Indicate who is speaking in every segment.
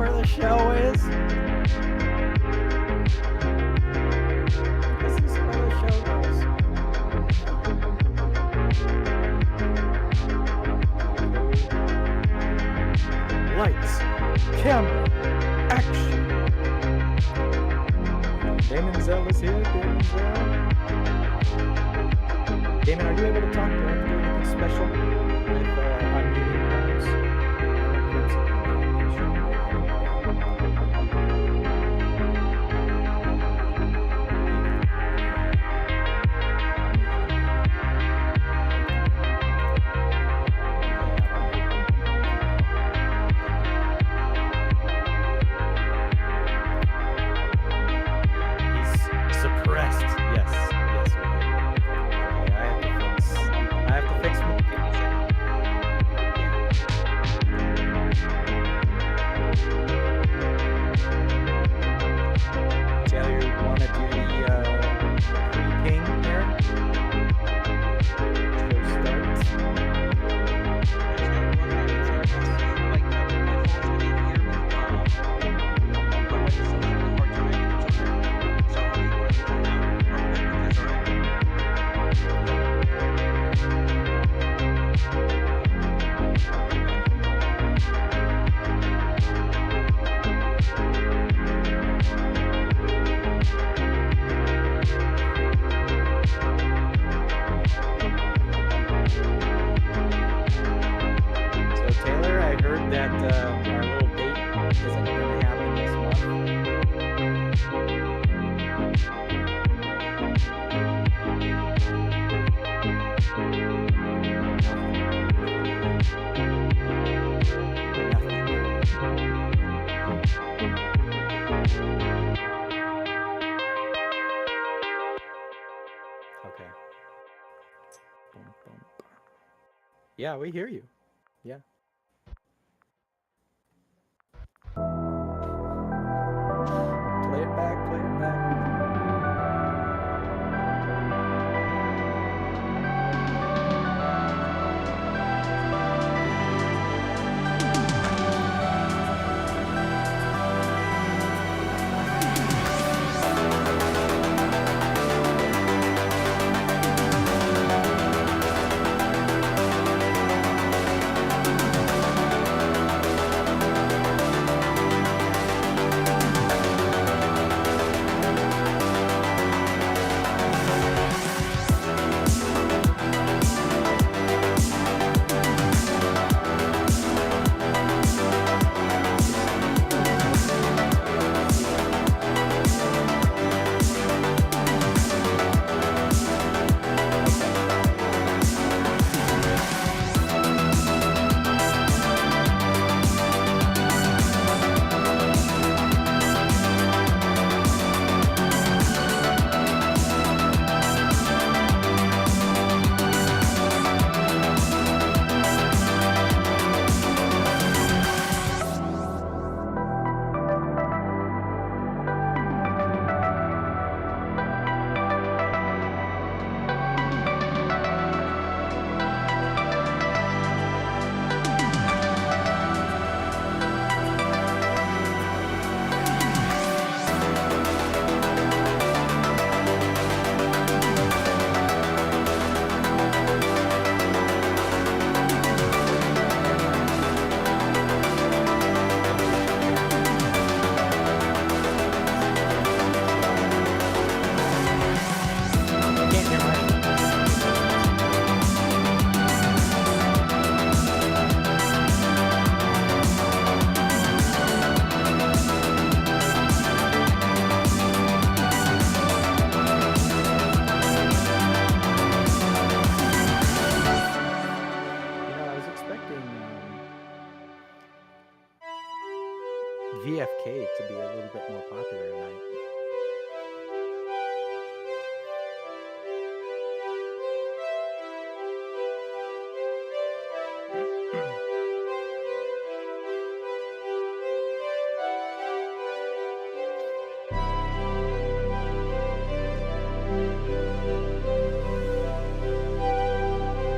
Speaker 1: where the show is? This is where the show goes. Lights, camera, action. Damon Zell is here. Damon Zell. Damon, are you able to talk? Do I have to do anything special with unmuting cards? He's suppressed. Yes. Yes. Okay, I have to fix. Taylor, you want to do the pre-ping here? Show starts. So Taylor, I heard that our little date isn't going to happen this month. Okay. Bum, bum. Yeah, we hear you. Yeah. Play it back, play it back. Can't hear my. I was expecting VFK to be a little bit more popular tonight.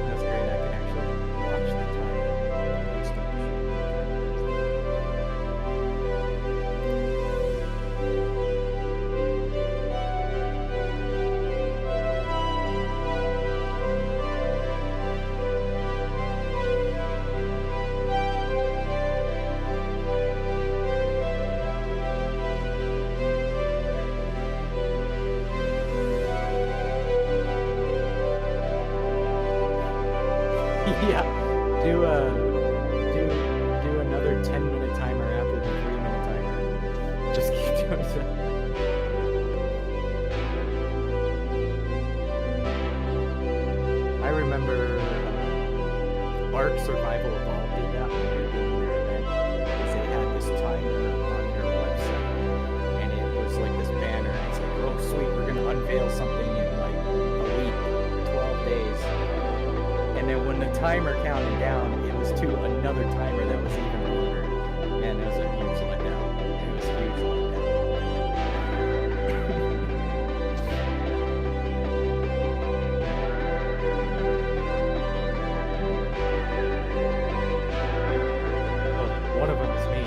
Speaker 1: That's great. I can actually watch the time. Start the show. Ark Survival Evolved did that when they were doing their event, is they had this timer on their website, and it was like this banner. It's like, oh sweet, we're gonna unveil something in like a week, 12 days. And then when the timer counted down, it was to another timer that was even longer. Man, it was a huge letdown. It was a huge letdown. One of them is me.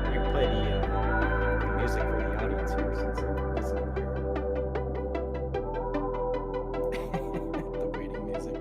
Speaker 1: You can play the music for the audience here since they're listening here. The waiting music.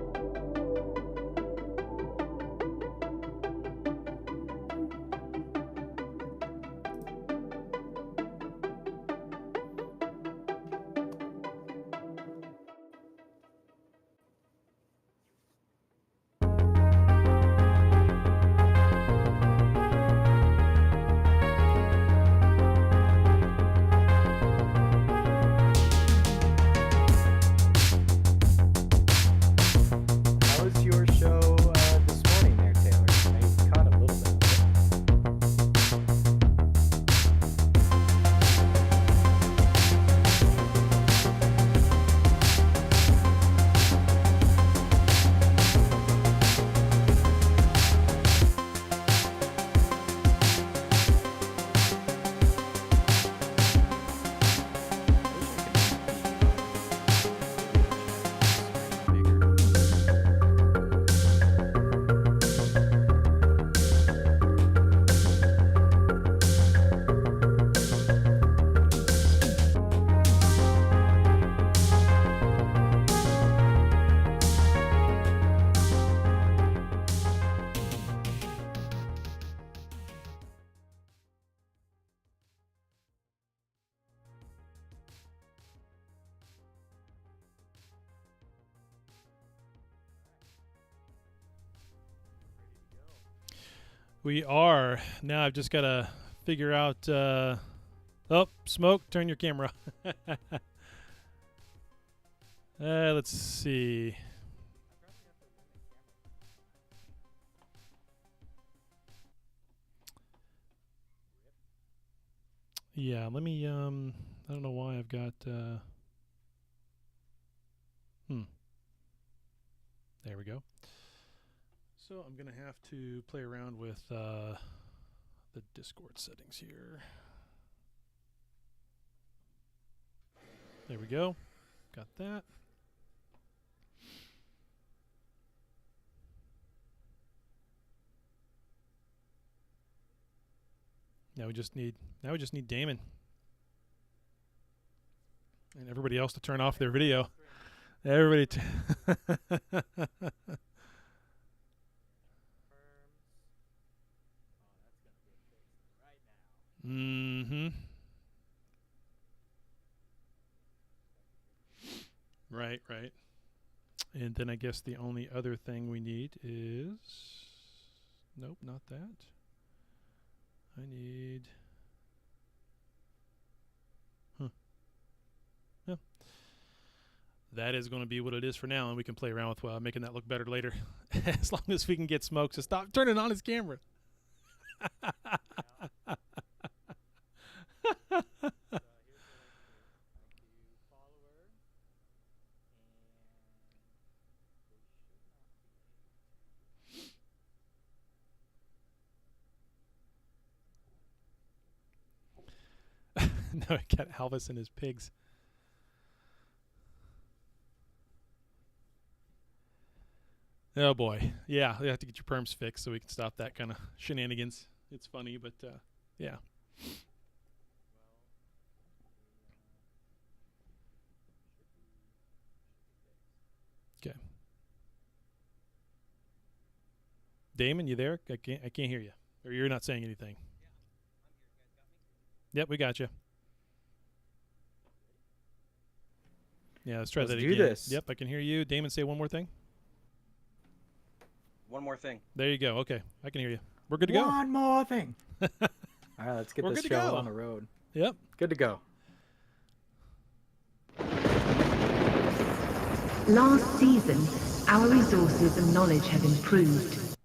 Speaker 1: How was your show this morning there, Taylor? I caught a little bit of it.
Speaker 2: We are. Now I've just got to figure out. Oh, Smoke, turn your camera. Let's see. Yeah, let me. I don't know why I've got. There we go. So I'm gonna have to play around with the Discord settings here. There we go. Got that. Now we just need Damon and everybody else to turn off their video. Everybody. Mm-hmm. Right, right. And then I guess the only other thing we need is... Nope, not that. I need... Yeah. That is going to be what it is for now, and we can play around with making that look better later. As long as we can get Smoke to stop turning on his camera. No, I got Alvis and his pigs. Oh boy, yeah, you have to get your perms fixed so we can stop that kind of shenanigans. It's funny, but yeah. Okay. Damon, you there? I can't hear you, or you're not saying anything. Yep, we got you. Yeah, let's try
Speaker 1: Let's
Speaker 2: that
Speaker 1: do
Speaker 2: again.
Speaker 1: this.
Speaker 2: Yep, I can hear you. Damon, say one more thing.
Speaker 3: One more thing.
Speaker 2: There you go. Okay, I can hear you. We're good to go.
Speaker 1: One more thing. All right, let's get
Speaker 2: We're
Speaker 1: this
Speaker 2: good to
Speaker 1: show
Speaker 2: go.
Speaker 1: on the road.
Speaker 2: Yep.
Speaker 1: Good to go.
Speaker 4: Last season, our resources and knowledge have improved.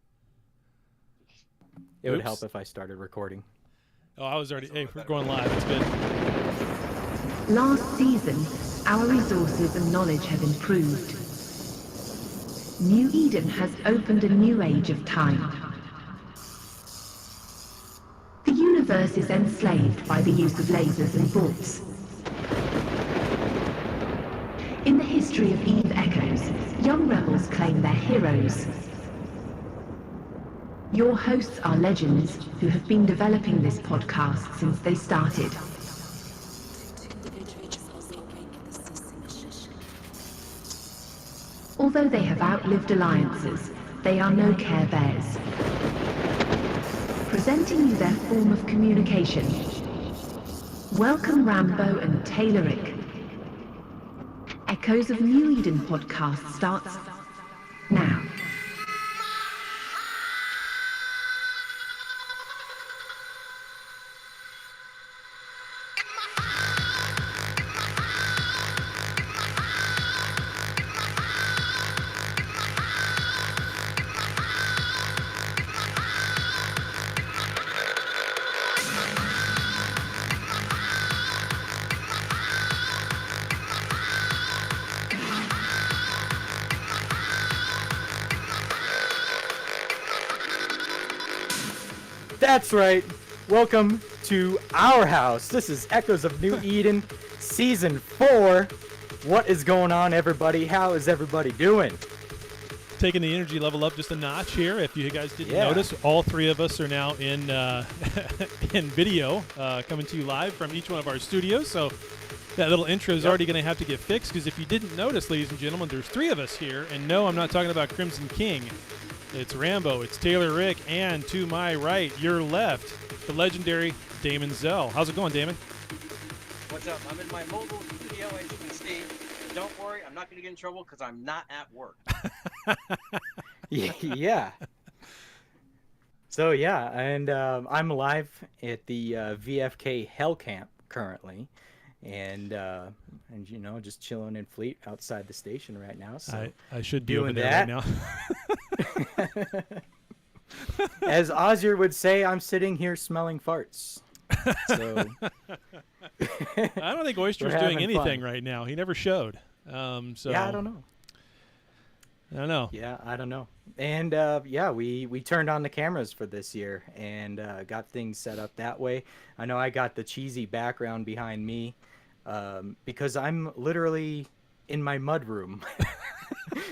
Speaker 1: It would
Speaker 2: Oops.
Speaker 1: help if I started recording.
Speaker 2: Oh, I was already. Hey, we're going live. It's good.
Speaker 4: Last season, our resources and knowledge have improved. New Eden has opened a new age of time. The universe is enslaved by the use of lasers and bolts. In the history of Eve Echoes, young rebels claim they're heroes. Your hosts are legends who have been developing this podcast since they started. Although they have outlived alliances, they are no Care Bears. Presenting you their form of communication. Welcome Rambo and Tayloric. Echoes of New Eden podcast starts now.
Speaker 1: That's right. Welcome to our house. This is Echoes of New Eden, Season 4. What is going on, everybody? How is everybody doing?
Speaker 2: Taking the energy level up just a notch here. If you guys didn't
Speaker 1: Yeah.
Speaker 2: notice, all three of us are now in in video, coming to you live from each one of our studios. So that little intro is already going to have to get fixed, because if you didn't notice, ladies and gentlemen, there's three of us here. And no, I'm not talking about Crimson King. It's Rambo, it's Tayloric, and to my right, your left, the legendary Damon Zell. How's it going, Damon?
Speaker 3: What's up? I'm in my mobile studio, as you can see. Don't worry, I'm not going to get in trouble because I'm not at work.
Speaker 1: Yeah. So yeah, and I'm live at the VFK Hell Camp currently, and you know, just chilling in Fleet outside the station right now. So
Speaker 2: I should be
Speaker 1: doing
Speaker 2: over there
Speaker 1: that.
Speaker 2: right now.
Speaker 1: As Ozzy would say, I'm sitting here smelling farts. So
Speaker 2: I don't think Oyster's
Speaker 1: We're
Speaker 2: doing
Speaker 1: having
Speaker 2: anything
Speaker 1: fun.
Speaker 2: right now. He never showed. So
Speaker 1: yeah, I don't know.
Speaker 2: I don't know.
Speaker 1: Yeah, I don't know. And yeah, we turned on the cameras for this year and got things set up that way. I know I got the cheesy background behind me because I'm literally in my mud room.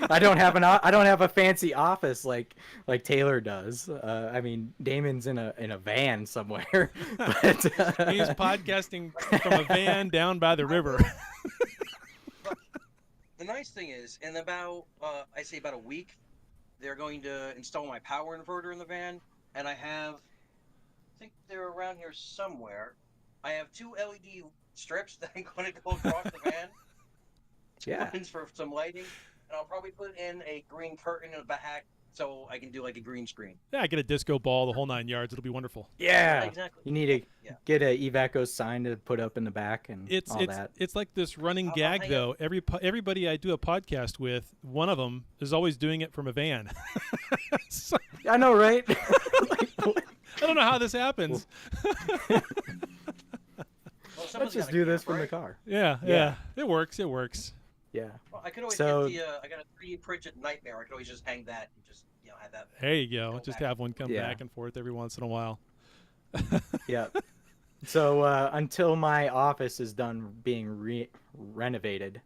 Speaker 1: I don't have a fancy office like Taylor does. I mean, Damon's in a van somewhere. But
Speaker 2: He's podcasting from a van down by the river.
Speaker 3: The nice thing is, in about, I say about a week, they're going to install my power inverter in the van, and I think they're around here somewhere. I have 2 LED strips that I'm going to go across the van.
Speaker 1: yeah.
Speaker 3: Ones for some lighting, and I'll probably put in a green curtain in the back so I can do like a green screen.
Speaker 2: Yeah, get a disco ball, the whole 9 yards. It'll be wonderful.
Speaker 1: Yeah.
Speaker 3: Exactly.
Speaker 1: You need to
Speaker 3: Yeah.
Speaker 1: get a Evaco sign to put up in the back and all that.
Speaker 2: It's like this running
Speaker 3: I'll
Speaker 2: gag
Speaker 3: hang
Speaker 2: though. Everybody I do a podcast with, one of them is always doing it from a van. So,
Speaker 1: I know, right?
Speaker 2: I don't know how this happens.
Speaker 3: Well,
Speaker 1: Let's
Speaker 3: someone's
Speaker 1: just
Speaker 3: gotta
Speaker 1: do this
Speaker 3: camp,
Speaker 1: from the
Speaker 3: right?
Speaker 1: car.
Speaker 2: Yeah. It works. It works.
Speaker 1: Yeah.
Speaker 3: Well, I could always
Speaker 1: So-
Speaker 3: get the. I got a 3D printed Nightmare. I could always just hang that and just have that.
Speaker 2: There you go.
Speaker 3: Go
Speaker 2: Just
Speaker 3: back.
Speaker 2: have one come
Speaker 1: Yeah.
Speaker 2: back and forth every once in a while.
Speaker 1: Yeah. So until my office is done being renovated,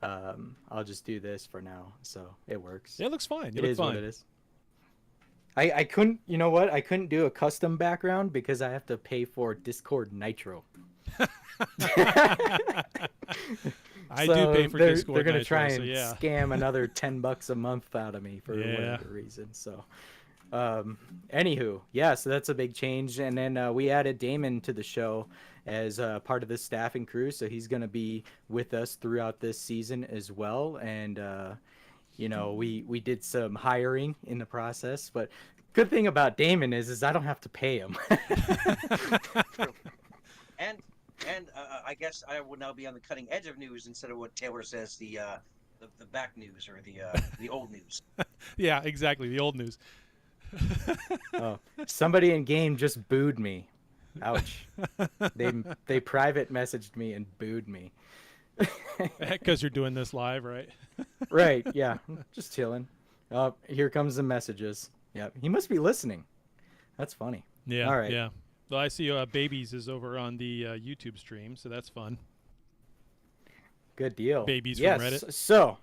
Speaker 1: I'll just do this for now. So it works.
Speaker 2: It looks fine.
Speaker 1: It is what it is. I couldn't, you know what? I couldn't do a custom background because I have to pay for Discord Nitro.
Speaker 2: I do pay for Discord.
Speaker 1: They're gonna
Speaker 2: Nitro,
Speaker 1: try
Speaker 2: so
Speaker 1: and
Speaker 2: yeah.
Speaker 1: scam another $10 a month out of me for whatever reason. So, anywho, yeah, so that's a big change. And then we added Damon to the show as part of the staffing crew, so he's gonna be with us throughout this season as well. And you know, we did some hiring in the process, but good thing about Damon is I don't have to pay him.
Speaker 3: And I guess I would now be on the cutting edge of news instead of what Taylor says, the back news or the old news.
Speaker 2: Yeah, exactly. The old news.
Speaker 1: Oh, somebody in game just booed me. Ouch. They private messaged me and booed me.
Speaker 2: Because you're doing this live, right?
Speaker 1: Right, yeah. Just chilling. Oh, here comes the messages. Yep. He must be listening. That's funny.
Speaker 2: Yeah.
Speaker 1: All right.
Speaker 2: Yeah. Well, I see Babies is over on the YouTube stream, so that's fun.
Speaker 1: Good deal.
Speaker 2: Babies
Speaker 1: yes,
Speaker 2: from Reddit.
Speaker 1: So,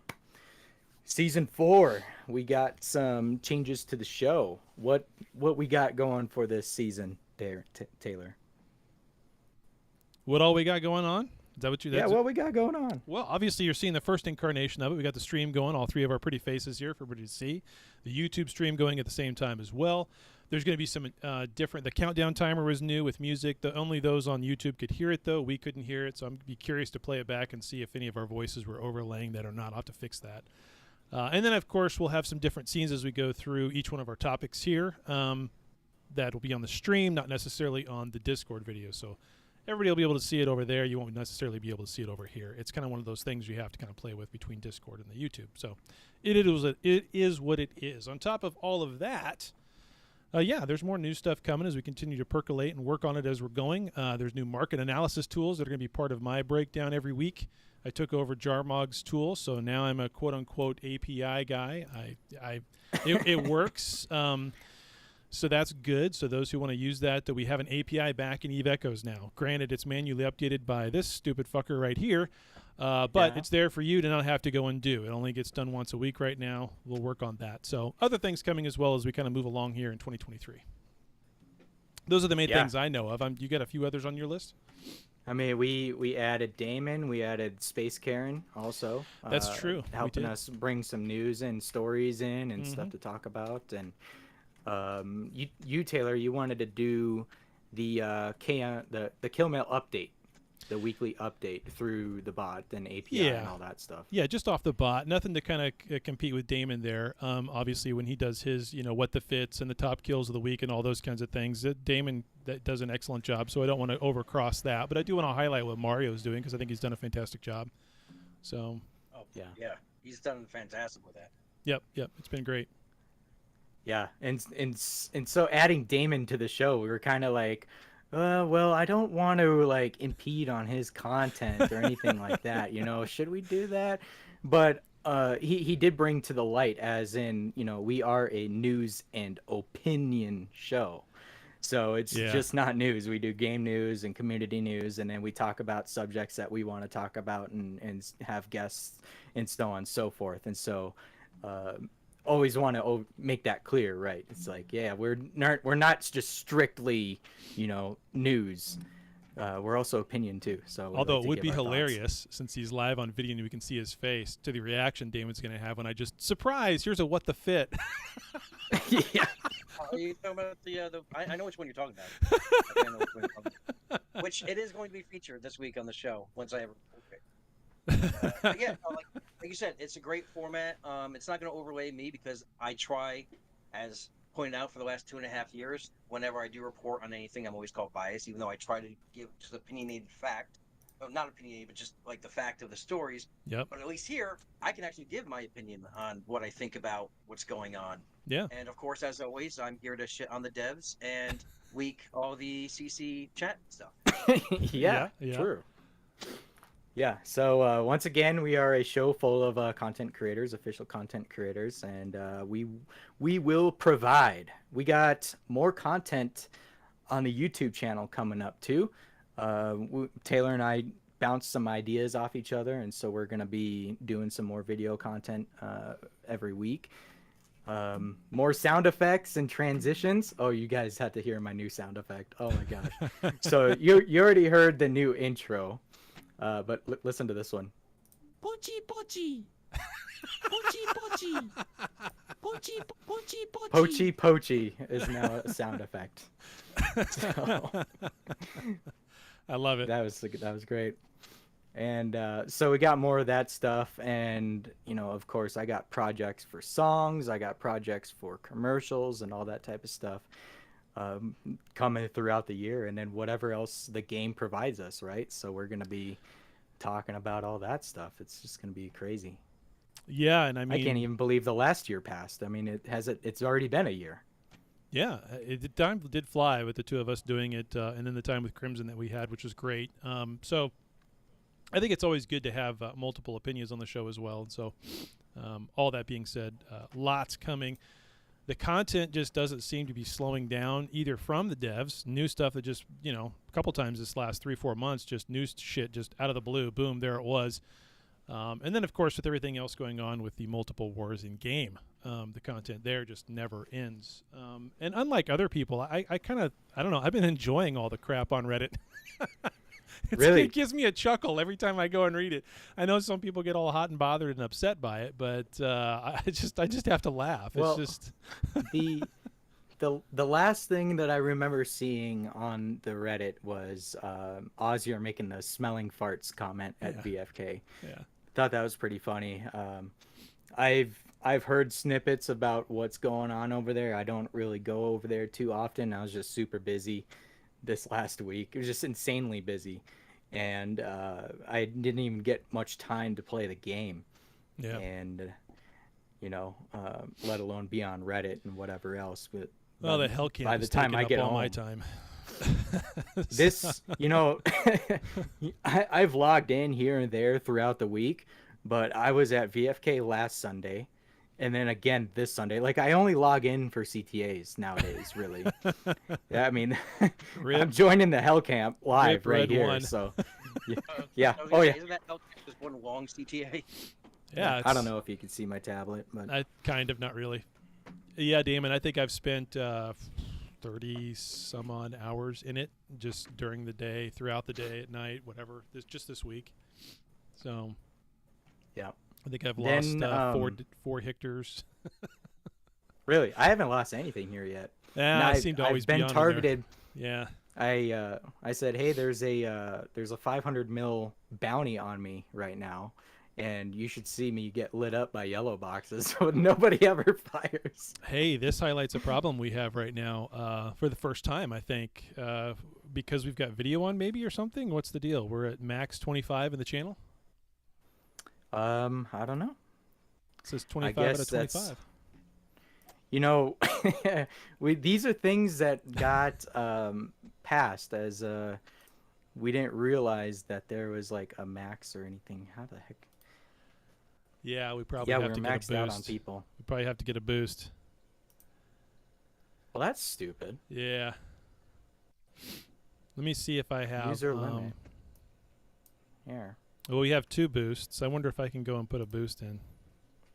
Speaker 1: season 4, we got some changes to the show. What we got going for this season there, Taylor?
Speaker 2: What all we got going on? Is that what you?
Speaker 1: Yeah, what we got going on?
Speaker 2: Well, obviously you're seeing the first incarnation of it. We got the stream going, all three of our pretty faces here for everybody to see. The YouTube stream going at the same time as well. There's going to be some different. The countdown timer was new with music. Only those on YouTube could hear it, though. We couldn't hear it, so I'm be curious to play it back and see if any of our voices were overlaying that or not. I'll have to fix that. And then, of course, we'll have some different scenes as we go through each one of our topics here. That will be on the stream, not necessarily on the Discord video. So everybody will be able to see it over there. You won't necessarily be able to see it over here. It's kind of one of those things you have to kind of play with between Discord and the YouTube. So it is what it is. On top of all of that, yeah, there's more new stuff coming as we continue to percolate and work on it as we're going. There's new market analysis tools that are going to be part of my breakdown every week. I took over Jarmog's tool, so now I'm a quote-unquote API guy. It works. So that's good. So those who want to use that we have an API back in Eve Echoes now. Granted, it's manually updated by this stupid fucker right here, but it's there for you to not have to go and do. It only gets done once a week right now. We'll work on that. So other things coming as well as we kind of move along here in 2023. Those are the main things I know of. You got a few others on your list?
Speaker 1: I mean, we added Damon, we added Space Karen also.
Speaker 2: That's true.
Speaker 1: Helping us bring some news and stories in and stuff to talk about. And you Taylor, you wanted to do the Kill Mail update, the weekly update through the bot and API and all that stuff. Yeah,
Speaker 2: just off the bot. Nothing to kind of compete with Damon there. Obviously, when he does his, what the fits and the top kills of the week and all those kinds of things, Damon does an excellent job. So I don't want to overcross that, but I do want to highlight what Mario's doing because I think he's done a fantastic job. So,
Speaker 3: yeah, he's done fantastic with that.
Speaker 2: Yep, it's been great.
Speaker 1: Yeah, and so adding Damon to the show, we were kind of like, well, I don't want to like impede on his content or anything like that, should we do that? But he did bring to the light, as in, we are a news and opinion show. So it's just not news. We do game news and community news, and then we talk about subjects that we want to talk about and have guests and so on and so forth. And so always want to make that clear, right? It's like, we're not just strictly, news. We're also opinion too. So
Speaker 2: although it would be hilarious since he's live on video and we can see his face to the reaction Damon's going to have when I just surprise. Here's a what the fit.
Speaker 1: Yeah.
Speaker 3: Are you talking about the I know which one you're talking about. I know which one you're talking about. Which it is going to be featured this week on the show once I ever. But yeah, like you said, it's a great format. It's not going to overlay me because I try, as pointed out for the last 2.5 years, whenever I do report on anything, I'm always called biased, even though I try to give just opinionated fact. Well, not opinionated, but just like the fact of the stories.
Speaker 2: Yep.
Speaker 3: But at least here, I can actually give my opinion on what I think about what's going on.
Speaker 2: Yeah.
Speaker 3: And of course, as always, I'm here to shit on the devs and leak all the CC chat stuff.
Speaker 1: Yeah, true. Yeah, so once again, we are a show full of content creators, official content creators, and we will provide. We got more content on the YouTube channel coming up too. Taylor and I bounce some ideas off each other, and so we're gonna be doing some more video content every week. More sound effects and transitions. Oh, you guys had to hear my new sound effect. Oh my gosh. So you already heard the new intro, but listen to this one.
Speaker 5: Pochi pochi. Pochi pochi. Pochi pochi pochi.
Speaker 1: Pochi pochi is now a sound effect. So,
Speaker 2: I love it.
Speaker 1: that was great. And so we got more of that stuff, and of course I got projects for songs, I got projects for commercials and all that type of stuff coming throughout the year, and then whatever else the game provides us, right? So we're gonna be talking about all that stuff. It's just gonna be crazy.
Speaker 2: Yeah, and I mean,
Speaker 1: I can't even believe the last year passed. I mean, it's already been a year.
Speaker 2: yeah, the time did fly with the two of us doing it, and then the time with Crimson that we had, which was great. So I think it's always good to have multiple opinions on the show as well. And so all that being said, lots coming. The content just doesn't seem to be slowing down either from the devs. New stuff that just, a couple times this last 3-4 months, just new shit just out of the blue. Boom, there it was. And then, of course, with everything else going on with the multiple wars in game, the content there just never ends. And unlike other people, I don't know, I've been enjoying all the crap on Reddit.
Speaker 1: Really?
Speaker 2: It gives me a chuckle every time I go and read it. I know some people get all hot and bothered and upset by it, but I just have to laugh.
Speaker 1: Well,
Speaker 2: it's just
Speaker 1: the last thing that I remember seeing on the Reddit was Ozzy making the smelling farts comment at VFK.
Speaker 2: yeah.
Speaker 1: Thought that was pretty funny. I've heard snippets about what's going on over there. I don't really go over there too often. I was just super busy this last week. It was just insanely busy, and I didn't even get much time to play the game.
Speaker 2: Yeah.
Speaker 1: And let alone be on Reddit and whatever else. But
Speaker 2: Well, the hell
Speaker 1: by the time I get
Speaker 2: all
Speaker 1: home,
Speaker 2: my time.
Speaker 1: this I've logged in here and there throughout the week, but I was at VFK last Sunday, and then again this Sunday. Like, I only log in for CTAs nowadays, really. Yeah, I mean, I'm joining the Hell Camp live
Speaker 2: Rip
Speaker 1: right
Speaker 2: Red
Speaker 1: here.
Speaker 2: One.
Speaker 1: So yeah.
Speaker 3: I was
Speaker 1: Oh
Speaker 3: gonna
Speaker 1: yeah.
Speaker 3: say, isn't that just one long CTA?
Speaker 2: Yeah,
Speaker 1: I don't know if you can see my tablet, but
Speaker 2: I kind of, not really. Yeah, Damon, I think I've spent 30 some odd hours in it just during the day, throughout the day, at night, whatever. This week. So
Speaker 1: yeah.
Speaker 2: I think I've
Speaker 1: Then,
Speaker 2: lost 4 hectares.
Speaker 1: Really, I haven't lost anything here yet.
Speaker 2: Yeah,
Speaker 1: And
Speaker 2: I seem to always
Speaker 1: I've been
Speaker 2: be on in there.
Speaker 1: targeted.
Speaker 2: Yeah.
Speaker 1: I said, hey, there's a 500 mil bounty on me right now, and you should see me get lit up by yellow boxes. So nobody ever fires.
Speaker 2: Hey, this highlights a problem we have right now for the first time, I think, because we've got video on maybe or something. What's the deal? We're at max 25 in the channel.
Speaker 1: I don't know.
Speaker 2: It says 25 out
Speaker 1: guess
Speaker 2: of
Speaker 1: that's-
Speaker 2: 25.
Speaker 1: These are things that got passed as we didn't realize that there was like a max or anything. How the heck?
Speaker 2: Yeah, we probably
Speaker 1: Yeah,
Speaker 2: have
Speaker 1: we're
Speaker 2: to get a
Speaker 1: maxed out on
Speaker 2: boost.
Speaker 1: people.
Speaker 2: We probably have to get a boost.
Speaker 1: Well, that's stupid.
Speaker 2: Yeah. Let me see if I have.
Speaker 1: User limit. Here.
Speaker 2: Well, we have 2 boosts. I wonder if I can go and put a boost in,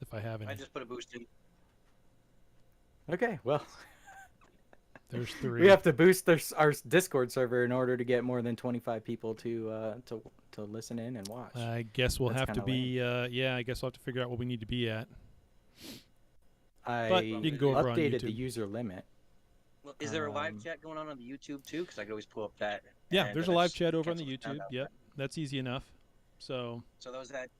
Speaker 2: if I have any.
Speaker 3: I just put a boost in.
Speaker 1: Okay, well,
Speaker 2: There's 3.
Speaker 1: we have to boost our Discord server in order to get more than 25 people to listen in and watch.
Speaker 2: I guess we'll
Speaker 1: That's
Speaker 2: have to
Speaker 1: kinda
Speaker 2: be. Yeah, I guess we'll have to figure out what we need to be at.
Speaker 1: I
Speaker 2: but you can go over on
Speaker 1: updated the
Speaker 2: YouTube.
Speaker 1: user limit.
Speaker 3: Well, is there a live
Speaker 1: Um,
Speaker 3: chat going on the YouTube too? Because I could always pull up that.
Speaker 2: Yeah,
Speaker 3: and
Speaker 2: there's
Speaker 3: if
Speaker 2: a live
Speaker 3: it's
Speaker 2: chat over on the
Speaker 3: canceled,
Speaker 2: YouTube.
Speaker 3: found out.
Speaker 2: Yep, that's easy enough. So
Speaker 3: So those that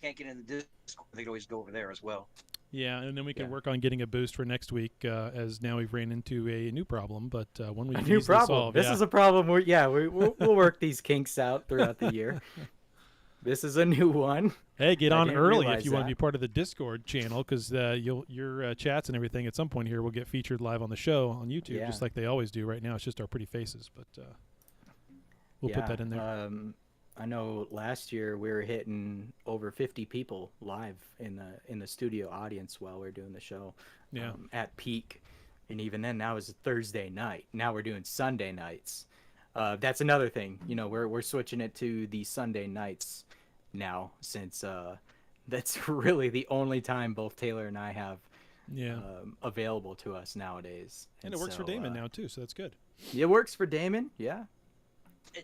Speaker 3: can't get in the Discord, they could always go over there as well.
Speaker 2: yeah, and then we can
Speaker 1: Yeah.
Speaker 2: work on getting a boost for next week, as now we've ran into a new problem, but one we
Speaker 1: A
Speaker 2: can
Speaker 1: new
Speaker 2: easily
Speaker 1: problem.
Speaker 2: solve.
Speaker 1: This
Speaker 2: yeah.
Speaker 1: is a problem. We'll work these kinks out throughout the year. This is a new one.
Speaker 2: Hey, get
Speaker 1: I
Speaker 2: on
Speaker 1: didn't
Speaker 2: early if
Speaker 1: realize
Speaker 2: you want to
Speaker 1: that.
Speaker 2: be part of the Discord channel, because your chats and everything at some point here will get featured live on the show on YouTube,
Speaker 1: Yeah.
Speaker 2: just like they always do. Right now, it's just our pretty faces, but we'll put that in there.
Speaker 1: I know last year we were hitting over 50 people live in the studio audience while we are doing the show.
Speaker 2: Yeah.
Speaker 1: At peak, and even then, that was a Thursday night. Now we're doing Sunday nights. That's another thing. You know, we're switching it to the Sunday nights now, since that's really the only time both Taylor and I have
Speaker 2: Yeah.
Speaker 1: available to us nowadays.
Speaker 2: And it works for Damon now too, so that's good.
Speaker 1: It works for Damon. Yeah.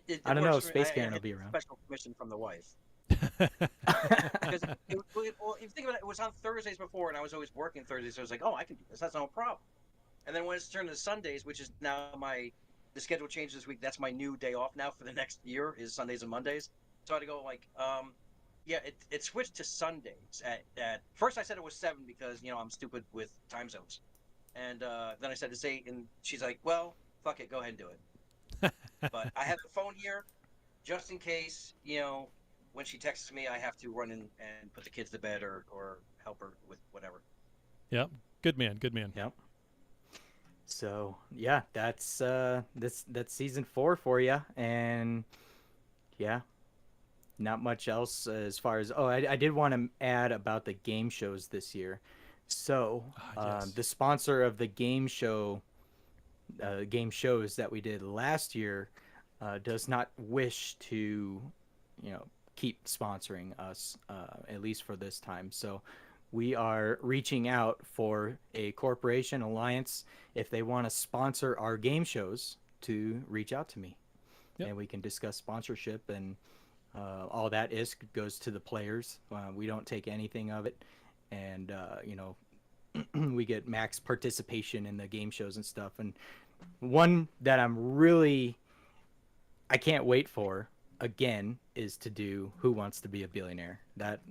Speaker 3: It
Speaker 1: I don't know
Speaker 3: works
Speaker 1: if
Speaker 3: for me.
Speaker 1: Space
Speaker 3: I
Speaker 1: Karen will
Speaker 3: had
Speaker 1: be around.
Speaker 3: Special permission from the wife. Because well, if you think about it, it was on Thursdays before, and I was always working Thursdays. So I was like, oh, I can do this. That's no problem. And then when it's turned to Sundays, which is now the schedule changed this week. That's my new day off now for the next year is Sundays and Mondays. So I had to go like, yeah, it switched to Sundays. At first I said it was 7 because I'm stupid with time zones, and then I said it's 8, and she's like, well, fuck it, go ahead and do it. But I have the phone here, just in case when she texts me, I have to run in and put the kids to bed or help her with whatever.
Speaker 2: Yep. Good man. Good man.
Speaker 1: Yep. So yeah, that's season 4 for you, and yeah, not much else as far as. Oh, I did want to add about the game shows this year. So
Speaker 2: yes.
Speaker 1: the sponsor of the game shows that we did last year does not wish to, keep sponsoring us, at least for this time. So we are reaching out for a corporation alliance if they want to sponsor our game shows to reach out to me.
Speaker 2: Yep.
Speaker 1: And we can discuss sponsorship, and all that goes to the players. We don't take anything of it, and we get max participation in the game shows and stuff. And one that I can't wait for again is to do Who Wants to Be a Billionaire. That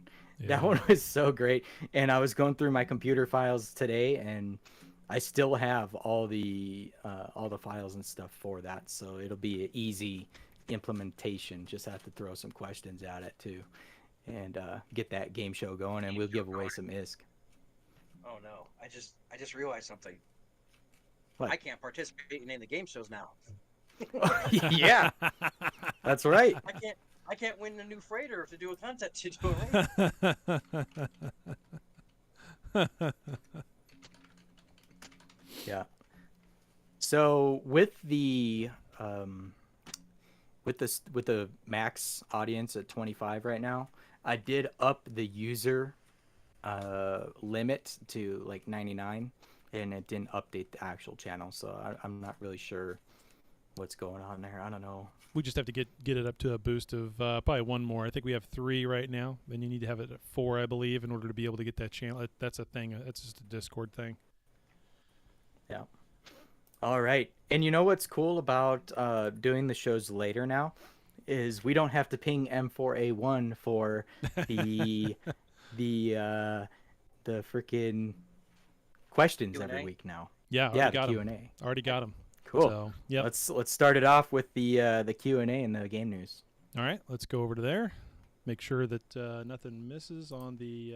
Speaker 1: one was so great, and I was going through my computer files today, and I still have all the files and stuff for that, so it'll be an easy implementation. Just have to throw some questions at it too, and get that game show going, and we'll give away some ISK.
Speaker 3: Oh no! I just realized something.
Speaker 1: What?
Speaker 3: I can't participate in any of the game shows now.
Speaker 1: Yeah, that's right.
Speaker 3: I can't win a new freighter to do a contest to do a race.
Speaker 1: Yeah. So with the max audience at 25 right now, I did up the user limit to like 99, and it didn't update the actual channel. So I'm not really sure what's going on there. I don't know.
Speaker 2: We just have to get it up to a boost of probably one more. I think we have 3 right now. Then you need to have it at 4, I believe, in order to be able to get that channel. That's a thing. That's just a Discord thing.
Speaker 1: Yeah. All right. And you know what's cool about doing the shows later now is we don't have to ping M4A1 for the the freaking questions
Speaker 3: Q&A?
Speaker 1: every week now.
Speaker 2: Yeah,
Speaker 1: Yeah,
Speaker 2: got
Speaker 1: the
Speaker 2: him.
Speaker 1: Q&A.
Speaker 2: Already got him.
Speaker 1: Cool.
Speaker 2: So, yep.
Speaker 1: Let's start it off with the Q&A and the game news.
Speaker 2: All right, let's go over to there. Make sure that nothing misses on the.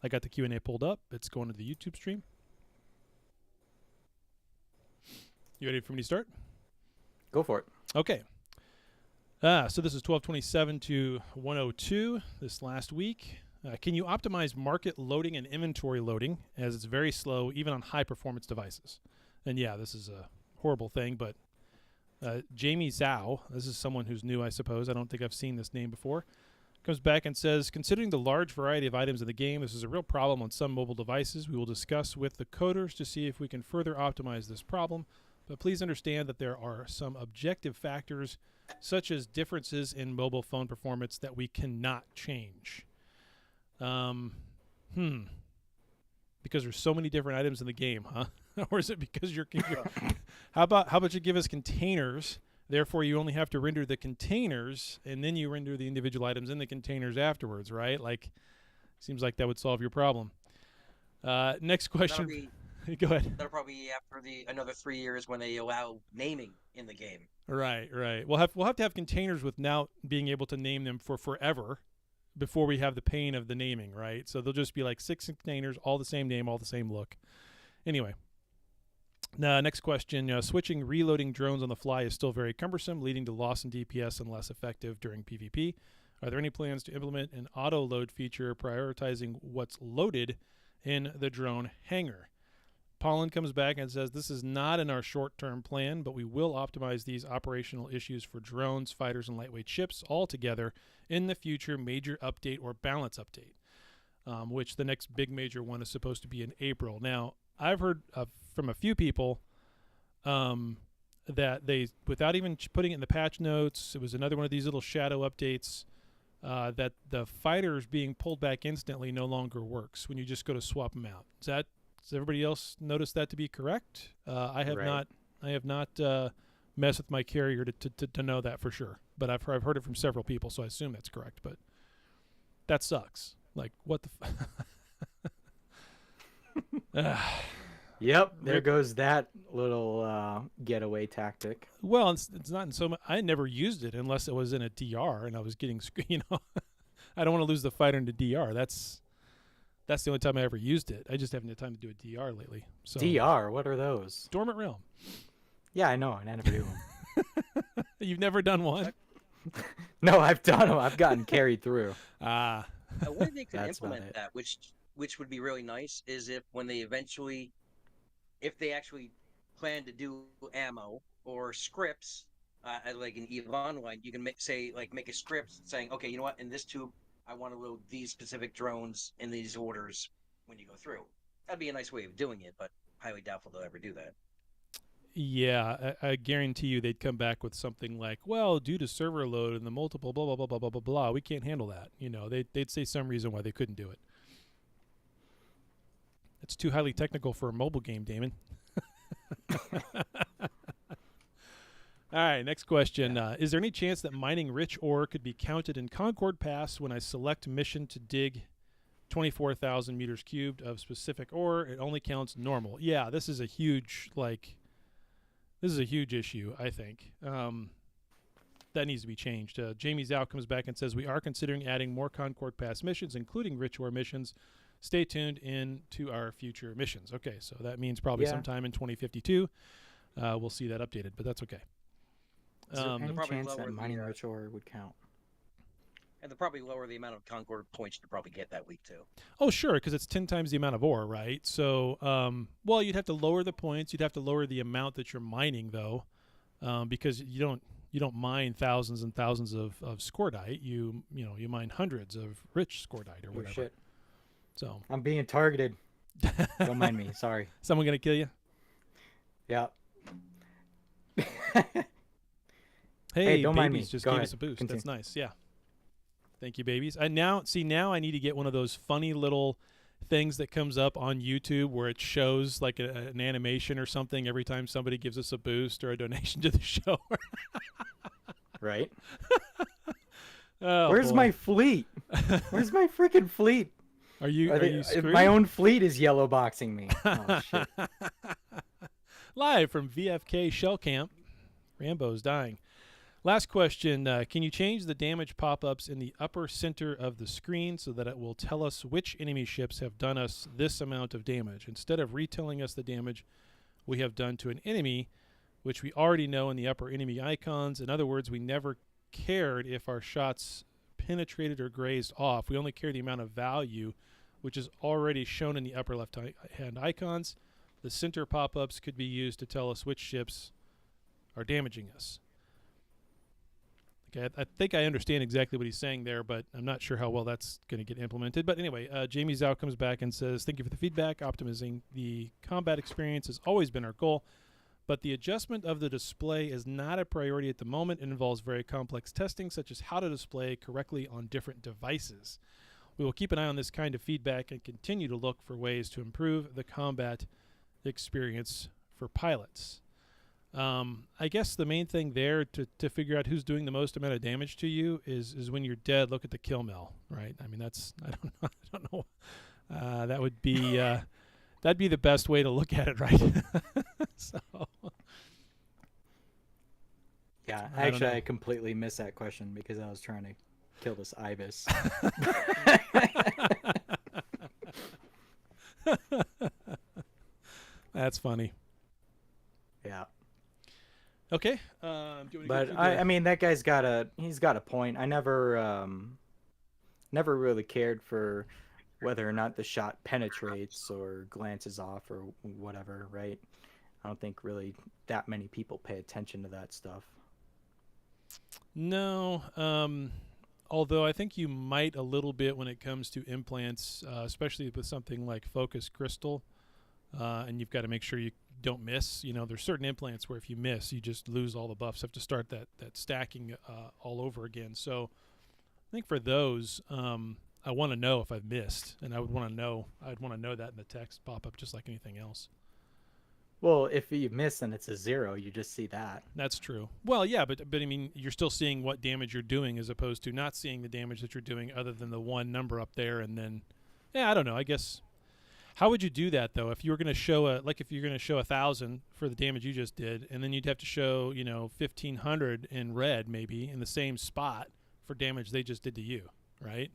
Speaker 2: I got the Q&A pulled up. It's going to the YouTube stream. You ready for me to start?
Speaker 1: Go for it.
Speaker 2: Okay. So this is 1227 to 102 this last week. Can you optimize market loading and inventory loading, as it's very slow even on high performance devices? And yeah, this is a horrible thing, but Jamie Zhao, this is someone who's new, I suppose. I don't think I've seen this name before. Comes back and says, considering the large variety of items in the game, this is a real problem on some mobile devices. We will discuss with the coders to see if we can further optimize this problem. But please understand that there are some objective factors, such as differences in mobile phone performance, that we cannot change. Because there's so many different items in the game, huh? Or is it because you're how about you give us containers, therefore you only have to render the containers and then you render the individual items in the containers afterwards, right? Like, seems like that would solve your problem. Next question. Go ahead.
Speaker 3: That'll probably be after another 3 years when they allow naming in the game.
Speaker 2: Right. We'll have to have containers with now being able to name them for forever before we have the pain of the naming, right? So they'll just be like 6 containers, all the same name, all the same look. Anyway, next question. Switching reloading drones on the fly is still very cumbersome, leading to loss in DPS and less effective during PvP. Are there any plans to implement an auto load feature prioritizing what's loaded in the drone hangar? Pollen comes back and says, this is not in our short-term plan, but we will optimize these operational issues for drones, fighters, and lightweight ships all together in the future major update or balance update, which the next big major one is supposed to be in April. Now, I've heard from a few people that they, without even putting it in the patch notes, it was another one of these little shadow updates, that the fighters being pulled back instantly no longer works when you just go to swap them out. Does everybody else notice that to be correct? I have
Speaker 1: Right.
Speaker 2: not. I have not messed with my carrier to know that for sure. But I've heard it from several people, so I assume that's correct. But that sucks. Like, what the?
Speaker 1: Yep, there
Speaker 2: Rip.
Speaker 1: goes that little getaway tactic.
Speaker 2: Well, it's not in so much. I never used it unless it was in a DR and I was getting, I don't want to lose the fighter into DR. That's the only time I ever used it. I just haven't had time to do a DR lately. So
Speaker 1: DR, what are those?
Speaker 2: Dormant Realm.
Speaker 1: Yeah, I know, and I never do them.
Speaker 2: You've never done one?
Speaker 1: No, I've done them. I've gotten carried through.
Speaker 2: Ah.
Speaker 3: A way they could
Speaker 1: That's about
Speaker 3: implement
Speaker 1: it.
Speaker 3: that, which would be really nice, is if when they eventually, if they actually plan to do ammo or scripts, like an EVE Online, you can make a script saying, okay, you know what, in this tube, I want to load these specific drones in these orders when you go through. That'd be a nice way of doing it, but highly doubtful they'll ever do that.
Speaker 2: Yeah, I guarantee you they'd come back with something like, well, due to server load and the multiple blah, blah, blah, blah, blah, blah, blah, we can't handle that. They'd say some reason why they couldn't do it. It's too highly technical for a mobile game, Damon. All right, next question. Is there any chance that mining rich ore could be counted in Concord Pass when I select mission to dig 24,000 meters cubed of specific ore? It only counts normal. Yeah, this is a huge, issue, I think. That needs to be changed. Jamie Zhao comes back and says, we are considering adding more Concord Pass missions, including rich ore missions. Stay tuned into our future missions. Okay, so that means probably sometime in 2052. We'll see that updated, but that's okay.
Speaker 1: Is there any
Speaker 3: probably
Speaker 1: chance
Speaker 3: lower
Speaker 1: that
Speaker 3: the,
Speaker 1: mining rich ore would count?
Speaker 3: And they'll probably lower the amount of Concord points you could probably get that week, too.
Speaker 2: Oh, sure, because it's 10 times the amount of ore, right? So, well, you'd have to lower the points. You'd have to lower the amount that you're mining, though, because you don't mine thousands and thousands of scordite. You mine hundreds of rich scordite or
Speaker 1: Oh,
Speaker 2: whatever.
Speaker 1: shit.
Speaker 2: So,
Speaker 1: I'm being targeted. Don't mind me. Sorry.
Speaker 2: someone gonna kill you?
Speaker 1: Yeah.
Speaker 2: Hey,
Speaker 1: don't mind
Speaker 2: babies
Speaker 1: me.
Speaker 2: just
Speaker 1: Go
Speaker 2: gave
Speaker 1: ahead.
Speaker 2: us a boost.
Speaker 1: Continue.
Speaker 2: That's nice. Yeah. Thank you, babies. Now I need to get one of those funny little things that comes up on YouTube where it shows like an animation or something every time somebody gives us a boost or a donation to the show.
Speaker 1: Right?
Speaker 2: Oh,
Speaker 1: Where's
Speaker 2: boy.
Speaker 1: my fleet? Where's my freaking fleet?
Speaker 2: Are you screwed?
Speaker 1: My own fleet is yellow boxing me. Oh, shit.
Speaker 2: Live from VFK Shell Camp. Rambo's dying. Last question. Can you change the damage pop-ups in the upper center of the screen so that it will tell us which enemy ships have done us this amount of damage, instead of retelling us the damage we have done to an enemy, which we already know in the upper enemy icons? In other words, we never cared if our shots penetrated or grazed off. We only care the amount of value, which is already shown in the upper left-hand icons. The center pop-ups could be used to tell us which ships are damaging us. Okay, I think I understand exactly what he's saying there, but I'm not sure how well that's going to get implemented. But anyway, Jamie Zhao comes back and says, thank you for the feedback. Optimizing the combat experience has always been our goal, but the adjustment of the display is not a priority at the moment. It involves very complex testing, such as how to display correctly on different devices. We will keep an eye on this kind of feedback and continue to look for ways to improve the combat experience for pilots. I guess the main thing there to figure out who's doing the most amount of damage to you is when you're dead, look at the kill mill, right? I mean, I don't know. That would be that'd be the best way to look at it, right? So
Speaker 1: Yeah,
Speaker 2: I don't know.
Speaker 1: I completely missed that question because I was trying to kill this ibis.
Speaker 2: that's funny.
Speaker 1: Yeah.
Speaker 2: Okay. Do you want to go
Speaker 1: But
Speaker 2: through
Speaker 1: I mean, that guy's got a point. I never really cared for whether or not the shot penetrates or glances off or whatever, right? I don't think really that many people pay attention to that stuff.
Speaker 2: No, although I think you might a little bit when it comes to implants, especially with something like Focus Crystal, and you've got to make sure you don't miss. You know, there's certain implants where if you miss, you just lose all the buffs. Have to start that stacking all over again. So I think for those, I want to know if I've missed, and I would want to know. I'd want to know that in the text pop up, just like anything else.
Speaker 1: Well, if you miss and it's a 0, you just see that.
Speaker 2: That's true. Well, yeah, but I mean, you're still seeing what damage you're doing as opposed to not seeing the damage that you're doing, other than the one number up there, and then, yeah, I don't know. I guess. How would you do that though? If you were going to show if you're going to show 1,000 for the damage you just did, and then you'd have to show 1,500 in red maybe in the same spot for damage they just did to you, right?